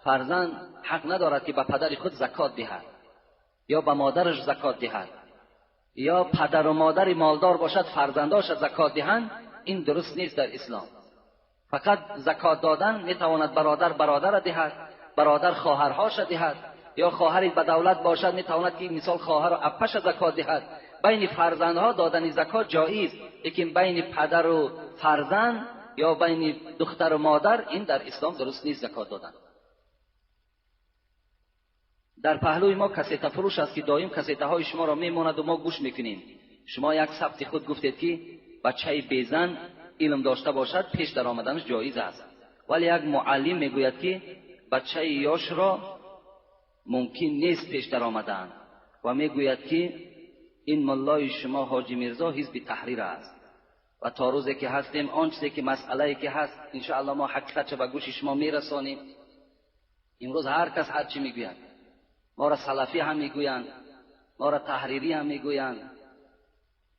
فرزند حق ندارد که به پدر خود زکات دهد یا به مادرش زکات دهد. یا پدر و مادر مالدار باشد فرزنداش زکات دهند، این درست نیست در اسلام. فقط زکات دادن میتواند برادر را دهد، برادر خواهرهاش دهد، یا خواهری به دولت باشد میتواند که مثال خواهر و اپش زکات دهد. بین فرزندها دادن زکات جایز، لیکن بین پدر و فرزند یا بین دختر و مادر این در اسلام درست نیست زکات دادن. در پهلوی ما کسیته فروش است که دائم کسیته های شما را میماند و ما گوش میکنیم. شما یک ثبت خود گفتید که بچه بیزن علم داشته باشد پیش در آمدنش جایز است، ولی یک معلم میگوید که بچه یاش را ممکن نیست پیش در آمدن و میگوید که این ملای شما حاجی میرزا حزب تحریر است و تا روزی که هستیم آن چیزی که مسئله که هست ان شاء الله ما حقیقت به گوش شما میرسانیم. امروز هر کس هر چی میگوید، ما را سلفی هم میگویند، ما را تحریری هم میگویند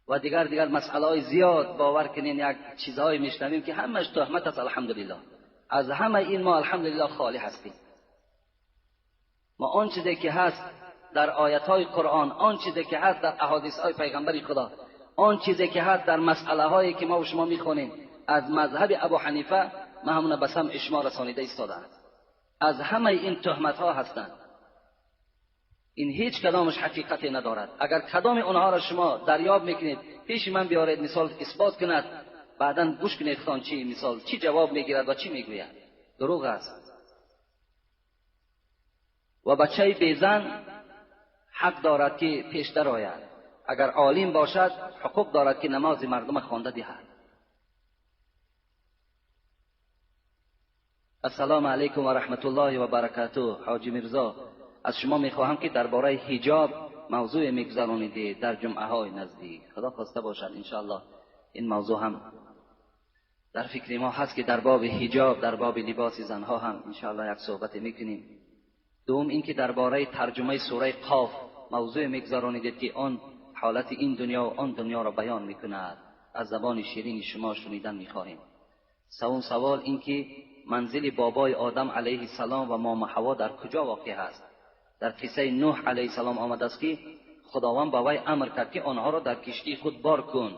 و دیگر مسئله های زیاد. باور کنین یک چیزهای میشنویم که همش تهمت است. الحمدلله از همه این ما الحمدلله خالی هستیم. ما آن چیزی که هست در آیت های قرآن، آن چیزی که هست در احادیث های پیغمبر خدا، آن چیزی که هست در مسئله هایی که ما و شما میخونیم از مذهب ابو حنیفه، ما همون به سمع شما رسانیده ایستادند. از همه این تهمت ها هستند. این هیچ کدامش حقیقتی ندارد. اگر کدام اونها را شما دریاب میکنید پیش من بیارید مثال اثبات کند، بعداً گوش کنید خان چی مثال چی جواب میگیرد و چی میگوید. دروغ است. و بچه بیزن حق دارد که پیش در آید. اگر عالم باشد حقوق دارد که نماز مردم خوانده دهد. السلام علیکم و رحمت الله و برکاته. حاجی میرزا، از شما میخواهم که درباره حجاب موضوع میگذرانید در جمعه های نزدیک. خدا خواسته باشد ان شاء الله این موضوع هم در فکر ما هست که در باب حجاب، در باب لباس زنها هم ان شاء الله یک صحبت میکنیم. دوم اینکه درباره ترجمه سوره قاف موضوع میگذرانید که آن حالت این دنیا و آن دنیا را بیان میکند. از زبان شیرین شما شنیدن میخواهیم. سوم سوال اینکه منزل بابای آدم علیه السلام و مام حوا در کجا واقع است؟ در قصه نوح علیه السلام آمده است که خداوند با وی امر کرد که آنها را در کشتی خود بار کن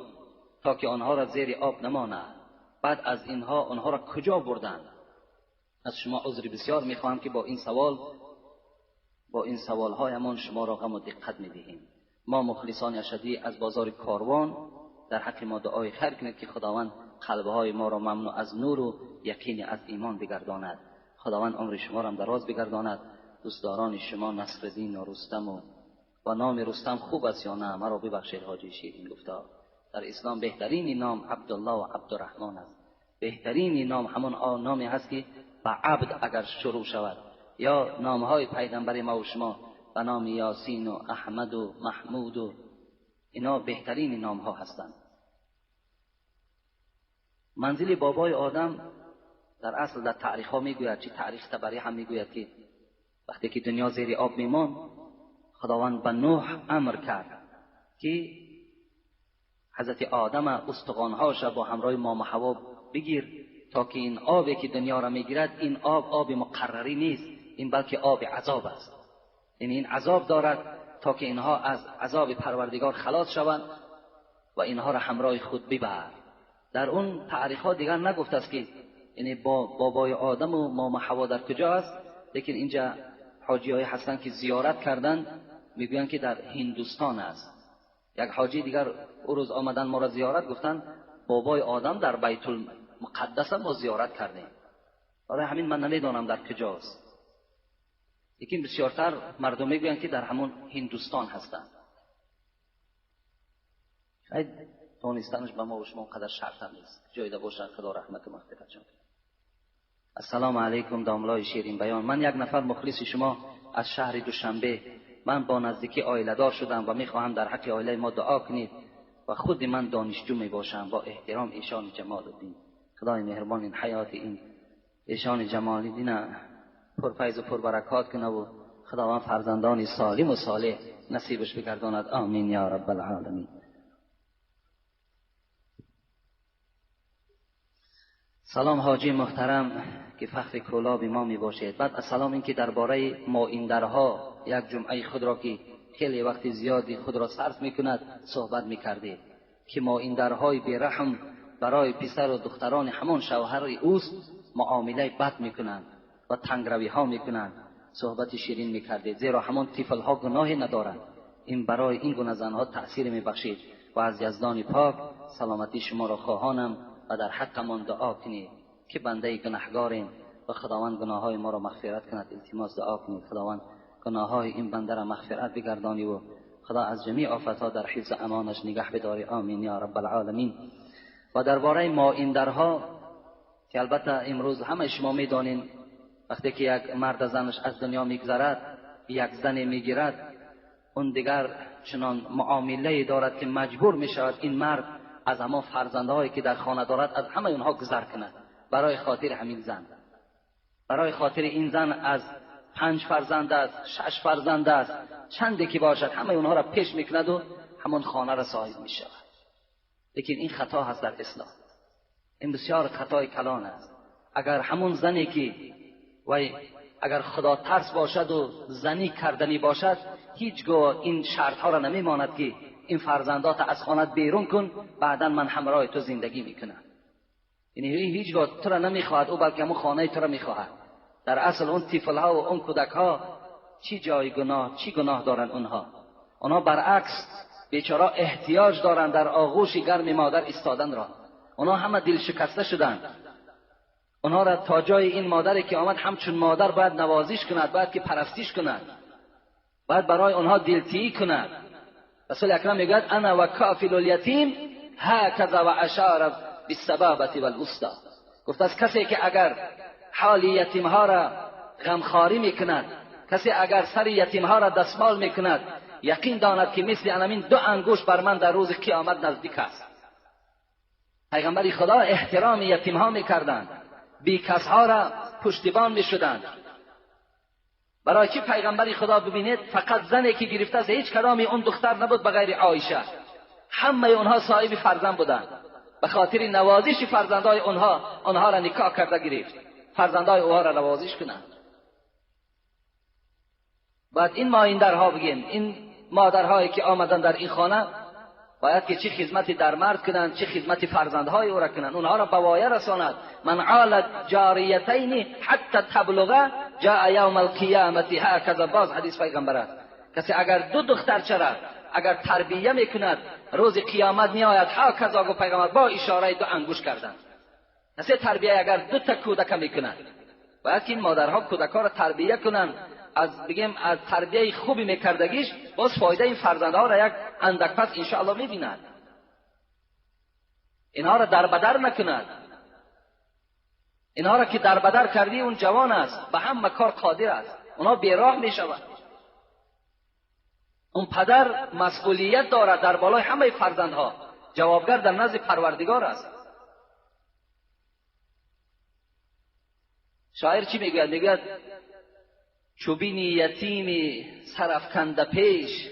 تا که آنها را زیر آب نماند. بعد از اینها آنها را کجا بردند؟ از شما عذر بسیار میخواهم که با این سوال هایمان شما را غم و دقت میدهیم. ما مخلصان اشدی از بازار کاروان در حق ما دعای خیر کنید که خداوند قلبهای ما را مملو از نور و یقین از ایمان بگرداند. خداوند عمر شما را دراز بگرداند. دوستداران شما نصرالدین و رستم و نام رستم خوب است یا نه؟ مرا ببخشید حاجی شیرین گفتار. در اسلام بهترین نام عبدالله و عبدالرحمن است. بهترین نام همون نامی هست که با عبد اگر شروع شود، یا نامهای پیغمبر ما و شما به نام یاسین و احمد و محمود و اینا بهترین نام ها هستند. منزل بابای آدم در اصل در تاریخ ها میگوید، چه تاریخ تبری هم میگوید که وقتی که دنیا زیر آب میمان خداوند به نوح امر کرد که حضرت آدم استخوانهاش با همراه مام حوا بگیر تا که این آبی که دنیا را میگیرد این آب مقرری نیست، این بلکه آب عذاب است. یعنی این عذاب دارد تا که اینها از عذاب پروردگار خلاص شوند و اینها را همراه خود ببر. در اون تاریخ ها دیگر نگفته است که یعنی بابای آدم و مام حوا در کجا است، لیکن اینجا حاجی های هستن که زیارت کردن میگوین که در هندوستان است. یک حاجی دیگر او روز آمدن ما را زیارت گفتن بابای آدم در بیت المقدس ما زیارت کردیم. حالا همین من نمیدانم در کجاست، لیکن بسیارتر مردم میگوین که در همون هندوستان هستند. شاید دانستنش به ما و شما قدر شرط هم نیست. جایده باشن خدا رحمت و مغفرت کنه. السلام علیکم داملای شیرین بیان. من یک نفر مخلص شما از شهر دوشنبه، من با نزدیکی عائله دار شدم و میخواهم در حق عائله ما دعا کنید و خود من دانشجو می باشم. با احترام ایشان جمال الدین. خدای مهربان این حیات این ایشان جمال الدین پرفیض و پربرکات کنه و خداوند فرزندان سالم و صالح نصیبش بگرداند. آمین یا رب العالمین. سلام حاجی محترم که فخر کلاب ما می باشید. بعد السلام این که درباره مائندرها یک جمعه خود را که خیلی وقت زیادی خود را صرف میکند صحبت میکردید که مائیندرهای بیرحم برای پسر و دختران همان شوهر اوست معامله بد میکنند و تنگروی ها میکنند. صحبت شیرین میکردید، زیرا همان طفل ها گناهی ندارند. این برای این گونه زنها تأثیر میبخشید و از یزدان پاک سلامتی شما را خواهانم و در حقمان دعا کنید که بنده گناهگاریم و خداوند گناههای ما را مغفرت کند. التماس دعا کنید خداوند گناههای این بنده را مغفرت بگردانی و خدا از جمیع آفتها در حفظ امانش نگه بداری. آمین یا رب العالمین. و درباره مائیندرها که البته امروز همه شما میدانین وقتی که یک مرد زنش از دنیا میگذرد، یک زن میگیرد، اون دیگر چنان معامله دارد که مجبور میشود این مرد از همه فرزندهایی که در خانه دارد از همه اونها گذر کند برای خاطر همین زن. برای خاطر این زن از 5 فرزند است، 6 فرزند است، چندی که باشد همه اونها را پیش میکند و همون خانه را صاحب میشود. لیکن این خطا هست در اسلام، این بسیار خطای کلان است. اگر همون زنی که اگر خدا ترس باشد و زنی کردنی باشد، هیچگاه این شرط ها را نمیماند که این فرزندات از خانه بیرون کن بعدا من همراه تو زندگی میکنم. یعنی هیچگاه تو را نمیخواهد او، بلکه همون خانه تو را میخواهد. در اصل اون طفل ها و اون کودک ها چی گناه دارن؟ اونها برعکس بیچاره احتیاج دارند در آغوش گرم مادر ایستادن را. اونها همه دل شکسته شدند. اونها را تا جای این مادری که آمد همچون مادر باید نوازش کند، باید که پرستش کند، باید برای اونها دلتیی کند. رسول اکرم میگوید انا و کافل الیتیم هکذا و اشار بالسبابه والوسطی. گفت از کسی که اگر حال یتیم ها را غمخواری میکند، کسی اگر سر یتیم ها را دستمال میکند، یقین داند که مثل انمین 2 انگشت بر من در روز قیامت نزدیک است. پیغمبر خدا احترام یتیم ها میکردند، بیکس ها را پشتیبان میشدند. برای چی پیغمبر خدا ببینید فقط زنی که گرفته از هیچ کدام اون دختر نبود بغیر عایشه، همه اونها صاحب فرزند بودند. به خاطر نوازش فرزندای اونها را نکاح کرده گرفت، فرزندای اونها را نوازش کنند. بعد این مائیندرها بگیم، این مادرهایی که آمدن در این خانه باید که چه خدمتی در مرد کنند، چه خدمتی فرزندهای او را کنند، اونها را به وایه رساند. من عال جاریتین حتی تبلغ جاء یوم القیامت هکذا. باز حدیث پیغمبر است، کسی اگر 2 دخترچه را اگر تربیه میکند روز قیامت میآید هکذا. گفت پیغمبر با اشاره 2 انگشت کردن. کسی تربیه اگر 2 تا کودک میکند، باید که این مادرها کودکها را تربیه کنند. از تربیه خوبی میکردگیش باز فایده این فرزندها را یک اندک پس انشاءالله میبیند. اینها را دربدر نکند. اینها را که دربدر کردی اون جوان است، به همه کار قادر است، اونها بیراه میشوند. اون پدر مسئولیت دارد در بالای همه فرزندها، جوابگر در نزد پروردگار است. شاعر چی میگوید؟ میگوید چوبینی یتیمی سرافکنده پیش.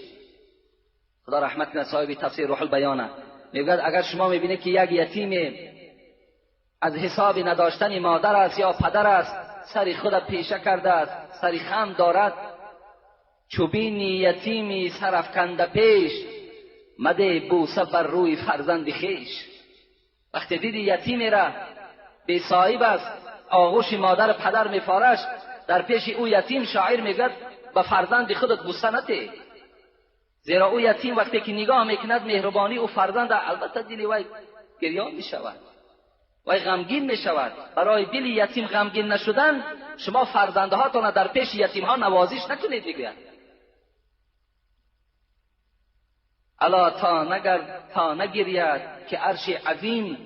خدا رحمت کنه صاحب تفسیر روح البیان. میگوید اگر شما میبینید که یک یتیم از حساب نداشتن مادر است یا پدر است، سری خود پیشه کرده است، سری خم دارد، چوبینی یتیمی سرافکنده پیش، مده بوسه بر روی فرزند خیش. وقتی دیدی یتیمی را بی صاحب است، آغوش مادر پدر میفارش، در پیش او یتیم شاعر میگد به فرزند خودت بوسه نده، زیرا او یتیم وقتی که نگاه میکند مهربانی او فرزند، البته دل وی گریان میشود، وی غمگین میشود. برای دل یتیم غمگین نشدن شما فرزندهاتون در پیش یتیم ها نوازش نکنید. دیگه الا تا نگرید که عرش عظیم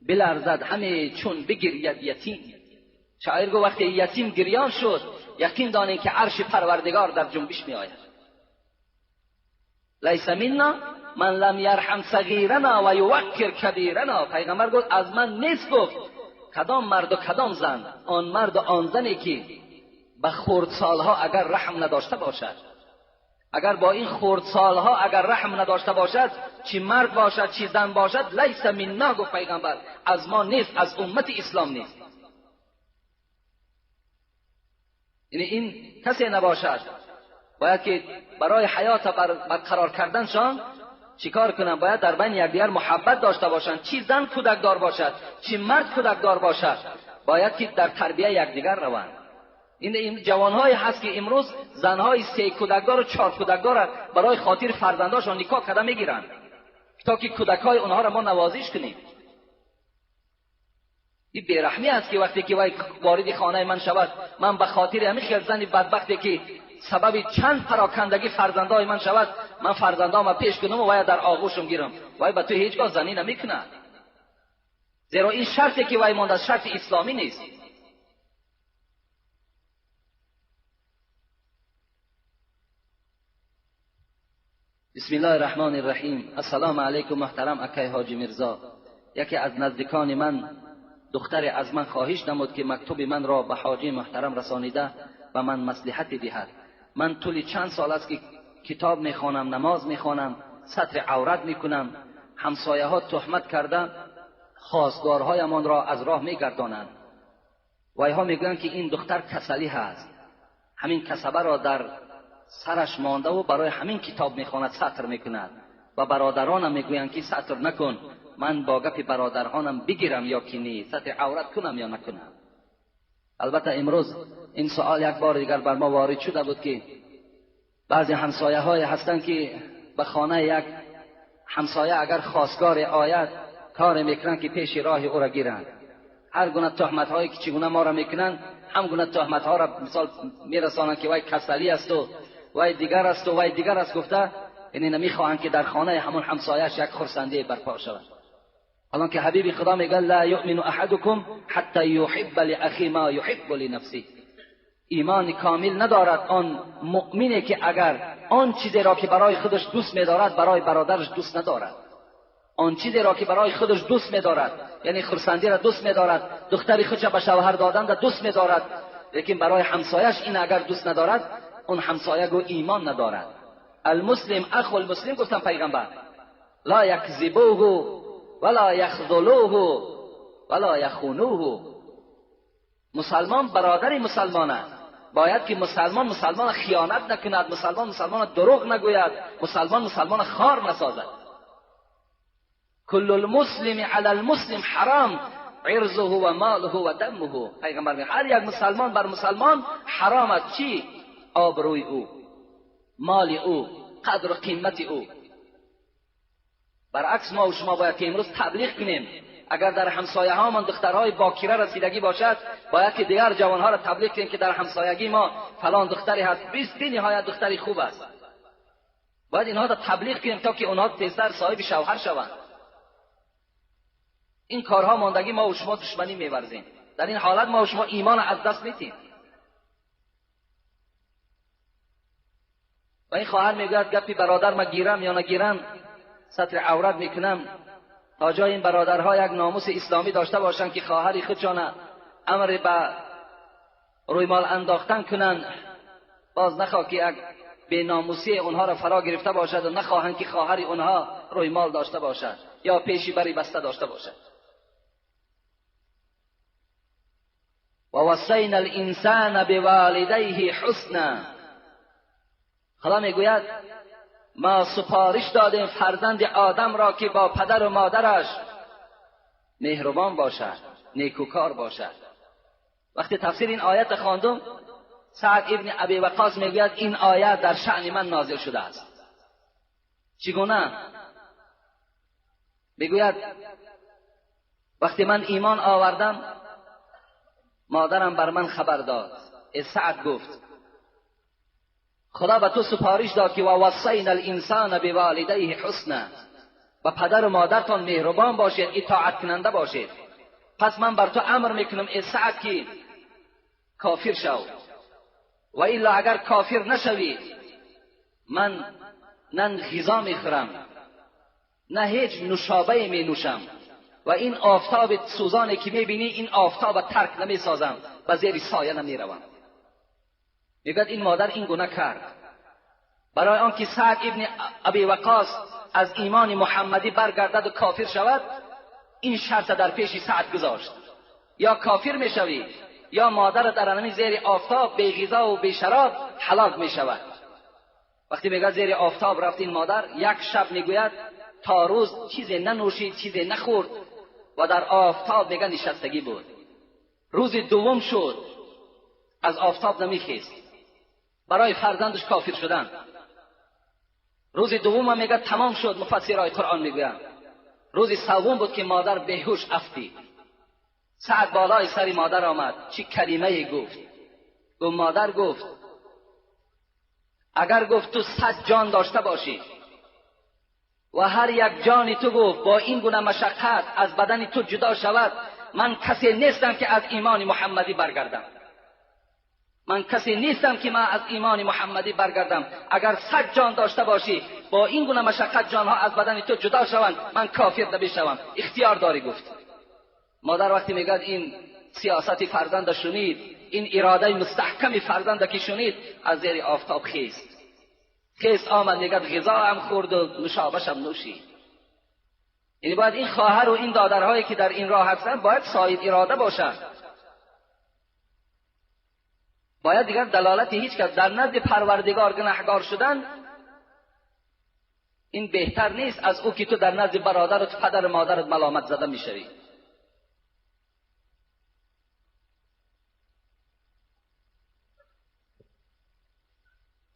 بلرزد همه چون بگرید یتیم. شاعر گو وقتی یتیم گریان شد یقین دانید که عرش پروردگار در جنبش می آید. لیس منا من لم یرحم صغیرنا و یوقر کبیرنا. پیغمبر گفت از من نیست، گفت کدام مرد و کدام زن، آن مرد و آن زنی که به خردسالها اگر رحم نداشته باشد، اگر با این خردسالها اگر رحم نداشته باشد، چی مرد باشد چی زن باشد، لیس منا، گفت پیغمبر از ما نیست، از امت اسلام نیست. یعنی این کسی نباشد باید که برای حیات برقرار کردنشان چیکار کنن؟ باید در بین یکدیگر محبت داشته باشند. چی زن کودکدار باشد، چی مرد کودکدار باشد، باید که در تربیت یکدیگر روند. این جوانهایی هست که امروز زنهای 3 کودکدار و 4 کودکدار برای خاطر فرزنداشان نکاح کرده میگیرند تا که کودکای اونها را ما نوازش کنیم. این بیرحمی است که وقتی که وارد خانه من شود، من به خاطر همین خیال زن بدبختی که سبب چند پراکندگی فرزندای من شود، من فرزندام پیش کنم و باید در آغوشم گیرم، وای به تو هیچگاه زنی نمیکنه، زیرا این شرطی که وای مانده شرط اسلامی نیست. بسم الله الرحمن الرحیم. السلام علیکم محترم اکای حاجی میرزا. یکی از نزدیکان من دختر از من خواهش نمود که مکتوب من را به حاجی محترم رسانیده و من مصلحت دهد. من طول چند سال است که کتاب میخوانم، نماز میخوانم، ستر عورت میکنم. همسایه ها تهمت کرده خواستگارهایمان را از راه میگردانند و اینها میگویند که این دختر کسلی هست، همین کسبه را در سرش مانده و برای همین کتاب میخواند، سطر میکند و برادرانم میگویند که سطر نکن. من با گپ برادرانم بگیرم یا که نی، سطر عورت کنم یا نکنم. البته امروز این سوال یک بار دیگر بر ما وارد شده بود که بعضی همسایه های هستند که به خانه یک همسایه اگر خواستگار آید کار میکنند که پیش راه او را گیرند. هر گونه تهمت هایی که چگونه ما را میکنند، هم گونه تهمت ها را مثال میرسانند که وای کسلی است و وای دیگر است و وای دیگر است گفته، یعنی نمیخواهند که در خانه همون همسایه‌اش یک خرسندی برپا شود. حالان که حبیب خدا میگه لا یؤمن احدکم حتی یحب لاخی ما یحب لنفسه. ایمان کامل ندارد آن مؤمنی که اگر آن چیزی را که برای خودش دوست می‌دارد برای برادرش دوست ندارد. آن چیزی را که برای خودش دوست می‌دارد، یعنی خرسندی را دوست می‌دارد، دختری خودش به شوهر دادن را دوست می‌دارد، لیکن برای همسایه‌اش این اگر دوست ندارد، اون همسایه گو ایمان ندارد. المسلم اخو المسلم گفتن پیغمبر، لا یکذبوه ولا یخذلوه ولا یخونوه. مسلمان برادر مسلمان است، باید که مسلمان خیانت نکند، مسلمان دروغ نگوید، مسلمان خار نسازد. کل المسلم علی المسلم حرام عرضه و ماله و دمه. پیغمبر میگه هر یک مسلمان بر مسلمان حرام است. چی؟ آبروی او، مال او، قدر و قیمت او. برعکس ما و شما باید که امروز تبلیغ کنیم. اگر در همسایه ها من دخترهای باکره رسیدگی باشد، باید که دیگر جوانها را تبلیغ کنیم که در همسایگی ما فلان دختری هست، بی نهایت دختری خوب است. باید اینها را تبلیغ کنیم تا که اونها تیزتر صاحب شوهر شوند. این کارها ماندگی ما و شما دشمنی می‌ورزیم. در این حالت ما و شما ایمان از دست میدیم. و این خواهر میگوید گپی برادر ما گیرم یا نگیرم ستر عورت میکنم، تا جای این برادرها یک ناموس اسلامی داشته باشند که خواهری خودشان امر به روی مال انداختن کنند، باز نخواه که یک به ناموسی اونها را فرا گرفته باشد و نخواهند که خواهری اونها روی مال داشته باشد یا پیشی بری بسته داشته باشد. و وصینا الانسان بوالدیه حسنا. خدا میگوید ما سپارش دادیم فرزند آدم را که با پدر و مادرش مهربان باشد، نیکوکار باشد. وقتی تفسیر این آیت خواندم، سعد ابن ابی وقاص میگوید این آیت در شأن من نازل شده است. چگونه؟ میگوید وقتی من ایمان آوردم مادرم بر من خبر داد. سعد گفت خدا به تو سپارش داد که و وصینا الانسان بوالدیه حسنا، و پدر و مادرتان مهربان باشید، اطاعت کننده باشید. پس من بر تو امر میکنم ای سعد که کافر شو، و الا اگر کافر نشوی من نه غذا میخورم نه هیچ نوشابه می نوشم و این آفتاب سوزانی که میبینی این آفتاب ترک نمیسازم و زیر سایه نمیروم. میگوید این مادر این گناه کرد. برای آنکه سعد ابن ابی وقاص از ایمان محمدی برگردد و کافر شود، این شرط در پیش سعد گذاشت، یا کافر میشوی یا مادر در همین زیر آفتاب بی غذا و بی شراب هلاک میشود. وقتی میگه زیر آفتاب رفت این مادر، یک شب میگوید تا روز چیزی ننوشید، چیزی نخورد و در آفتاب میگه نشستگی بود. روز دوم شد از آفتاب نمیخیست، برای فرزندش کافر شدن. روز دوم هم میگه تمام شد، مفسرای قرآن میگویند. روز سوم بود که مادر بیهوش افتی. سعد بالای سر مادر آمد، چی کلمه گفت؟ مادر گفت اگر گفت تو 100 جان داشته باشی و هر یک جانی تو گفت با این گونه مشقت از بدن تو جدا شود، من کسی نیستم که از ایمان محمدی برگردم. من کسی نیستم که من از ایمان محمدی برگردم. اگر 100 جان داشته باشی با این گونه مشقت جانها از بدن تو جدا شوند، من کافر نمیشوم. اختیار داری. گفت مادر وقتی میگه این سیاست فرزند شنید، این اراده مستحکم فرزند که شنید، از زیر آفتاب خیست آمد، میگه غذا هم خورد و نوشابش هم نوشید. یعنی باید این خواهر و این دادرهایی که در این راه هستند باید صاحب اراده باشند. باید دیگر دلالت هیچ کس در نزد پروردگار گناهکار شدن این بهتر نیست از او که تو در نزد برادرت، پدر مادرت ملامت زده میشوی.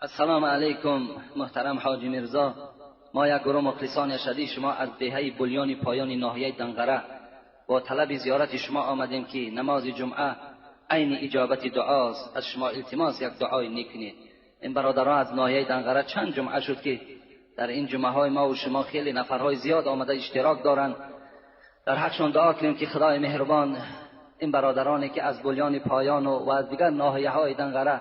السلام علیکم محترم حاجی میرزا، ما یک گروه مخلصان شدید شما از دهه بلیان پایان ناحیه دنقره با طلب زیارت شما آمدیم که نماز جمعه عین اجابت دعاست. از شما التماس یک دعای نیکنید. این برادران از ناحیه دنقره چند جمعه شد که در این جمعه های ما و شما خیلی نفرهای زیاد آمده اشتراک دارند. در حقشون دعا کنیم که خدای مهربان این برادرانی که از بلیان پایان و از دیگر ناحیه های دنقره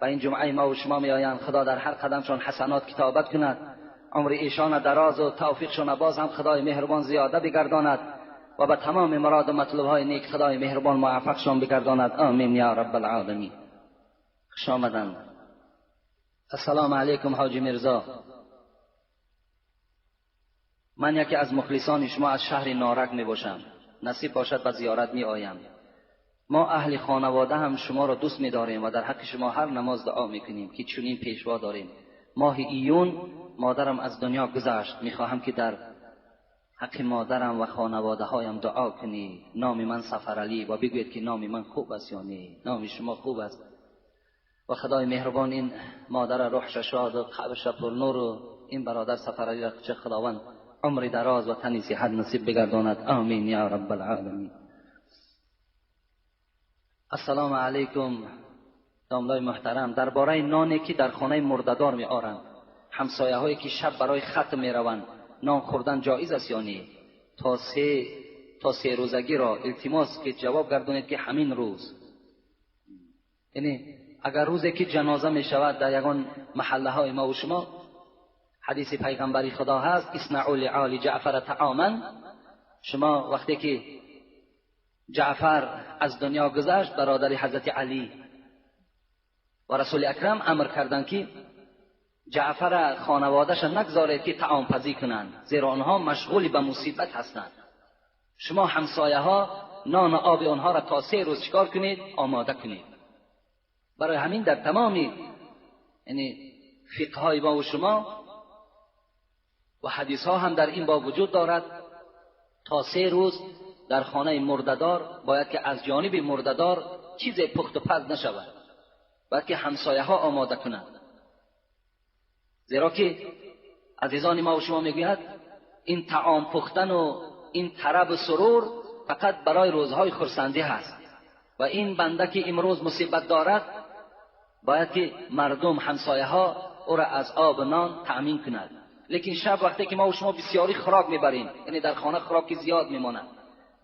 و این جمعه ما و شما می آیند، خدا در هر قدمشان حسنات کتابت کند، عمر ایشان دراز و توفیقشان باز هم خدای مهربان زیاده بگرداند و به تمام مراد و مطلوب های نیک خدای مهربان موفقشان بگرداند. آمین یا رب العالمین. خوش آمدند. السلام علیکم حاجی میرزا، من یکی از مخلصان شما از شهر نارک می باشم. نصیب باشد به زیارت می آیم. ما اهل خانواده هم شما را دوست می داریم و در حق شما هر نماز دعا می کنیم که چنین پیشوا داریم. ماه ایون مادرم از دنیا گذشت، می خواهم که در حق مادرم و خانواده هایم دعا کنی. نام من سفرعلی و بگوید که نام من خوب است یا نه، نام شما خوب است و خدای مهربان این مادر روحش شاد و قلبش پر نور و این برادر سفرعلی را چه خداوند عمر دراز و تن صحت نصیب بگرداند. آمین یا رب العالمین. السلام علیکم داملای محترم، درباره نانی که در خانه مرددار می آرند، همسایه هایی که شب برای ختم می روند، نان خوردن جایز است یا نه؟ تا سه روزگی را التماس که جواب گردونید که همین روز، یعنی اگر روزی که جنازه می شود در یگان محله های ما و شما، حدیث پیغمبری خدا هست اصنعوا لآل جعفر طعاما. شما وقتی که جعفر از دنیا گذشت، برادر حضرت علی و رسول اکرم امر کردند که جعفر خانوادهش نگذارید که طعام پزی کنند، زیرا آنها مشغول به مصیبت هستند. شما همسایه ها نان و آب آنها را تا 3 روز چکار کنید؟ آماده کنید. برای همین در تمامی یعنی فقه های ما و شما و حدیث ها هم در این باب وجود دارد، تا 3 روز در خانه مرددار باید که از جانب مرددار چیز پخت و پز نشود، باید که همسایه ها آماده کنند. زیرا که عزیزان ما و شما میگوید این طعام پختن و این طرب و سرور فقط برای روزهای خرسندی هست و این بنده که امروز مصیبت دارد باید که مردم همسایه ها او را از آب و نان تأمین کنند. لیکن شب وقتی که ما و شما بسیاری خوراک میبریم، یعنی در خانه خوراک زیاد میماند،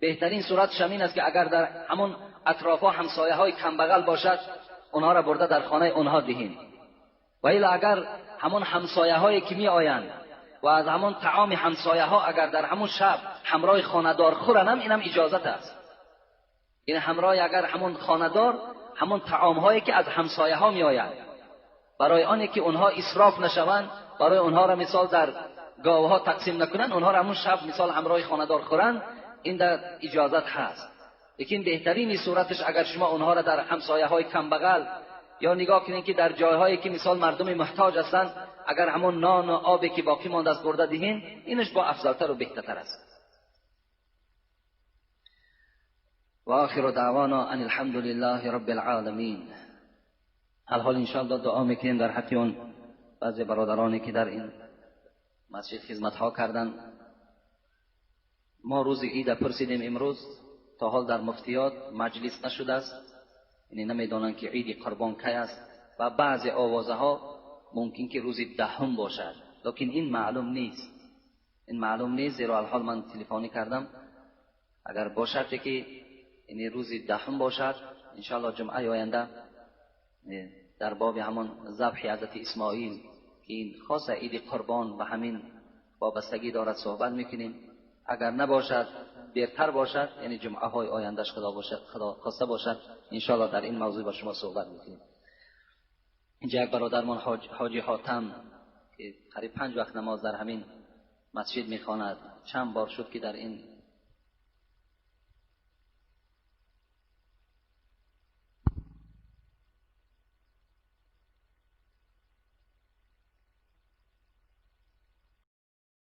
بهترین صورت همین است که اگر در همون اطرافا همسایه های کم بغل باشد، اونها را برده در خانه اونها دهیم. و الا اگر همون همسایه هایی که می آیند و از همون طعام همسایه ها اگر در همون شب همراه خانه‌دار خورنم، اینم اجازت است. این همراه اگر همون خانه‌دار همون طعام هایی که از همسایه ها می آیند، برای آنی که اونها اسراف نشوند، برای اونها را مثال در گاوه ها تقسیم نکنند، اونها را همون شب مثال همراه خانه‌دار خورند، این در اجازت هست. لیکن بهترین صورتش اگر شما اونها را در همسایه های کم بغل یا نگاه کنین که در جایهایی که مثال مردم محتاج هستند اگر همون نان و آبی که باقی مانده از برده دهین، اینش با افضلتر و بهتر است. و آخر دعوانا ان الحمد لله رب العالمین. الحال انشاءالله دعا میکنیم در حق اون بعضی برادرانی که در این مسجد خدمت ها کردن. ما روز عید پرسیدیم، امروز تا حال در مفتیات مجلس نشده است، یعنی نمیدانند که عید قربان کی است و بعضی آوازه ها ممکن که روز 10 باشد، لیکن این معلوم نیست. این معلوم نیست، زیرا الحال من تلفنی کردم اگر باشد که یعنی روز 10 باشد انشاءالله جمعه آینده در باب همان ذبح حضرت اسماعیل که این خاص عید قربان و همین وابستگی دارد صحبت میکنیم. اگر نباشد بهتر باشد، یعنی جمعه های آیندهش خدا خواسته باشد انشاءالله در این موضوع با شما صحبت میکنیم. اینجا یک برادرمان حاجی حاتم که قریب 5 وقت نماز در همین مسجد میخواند، چند بار شد که در این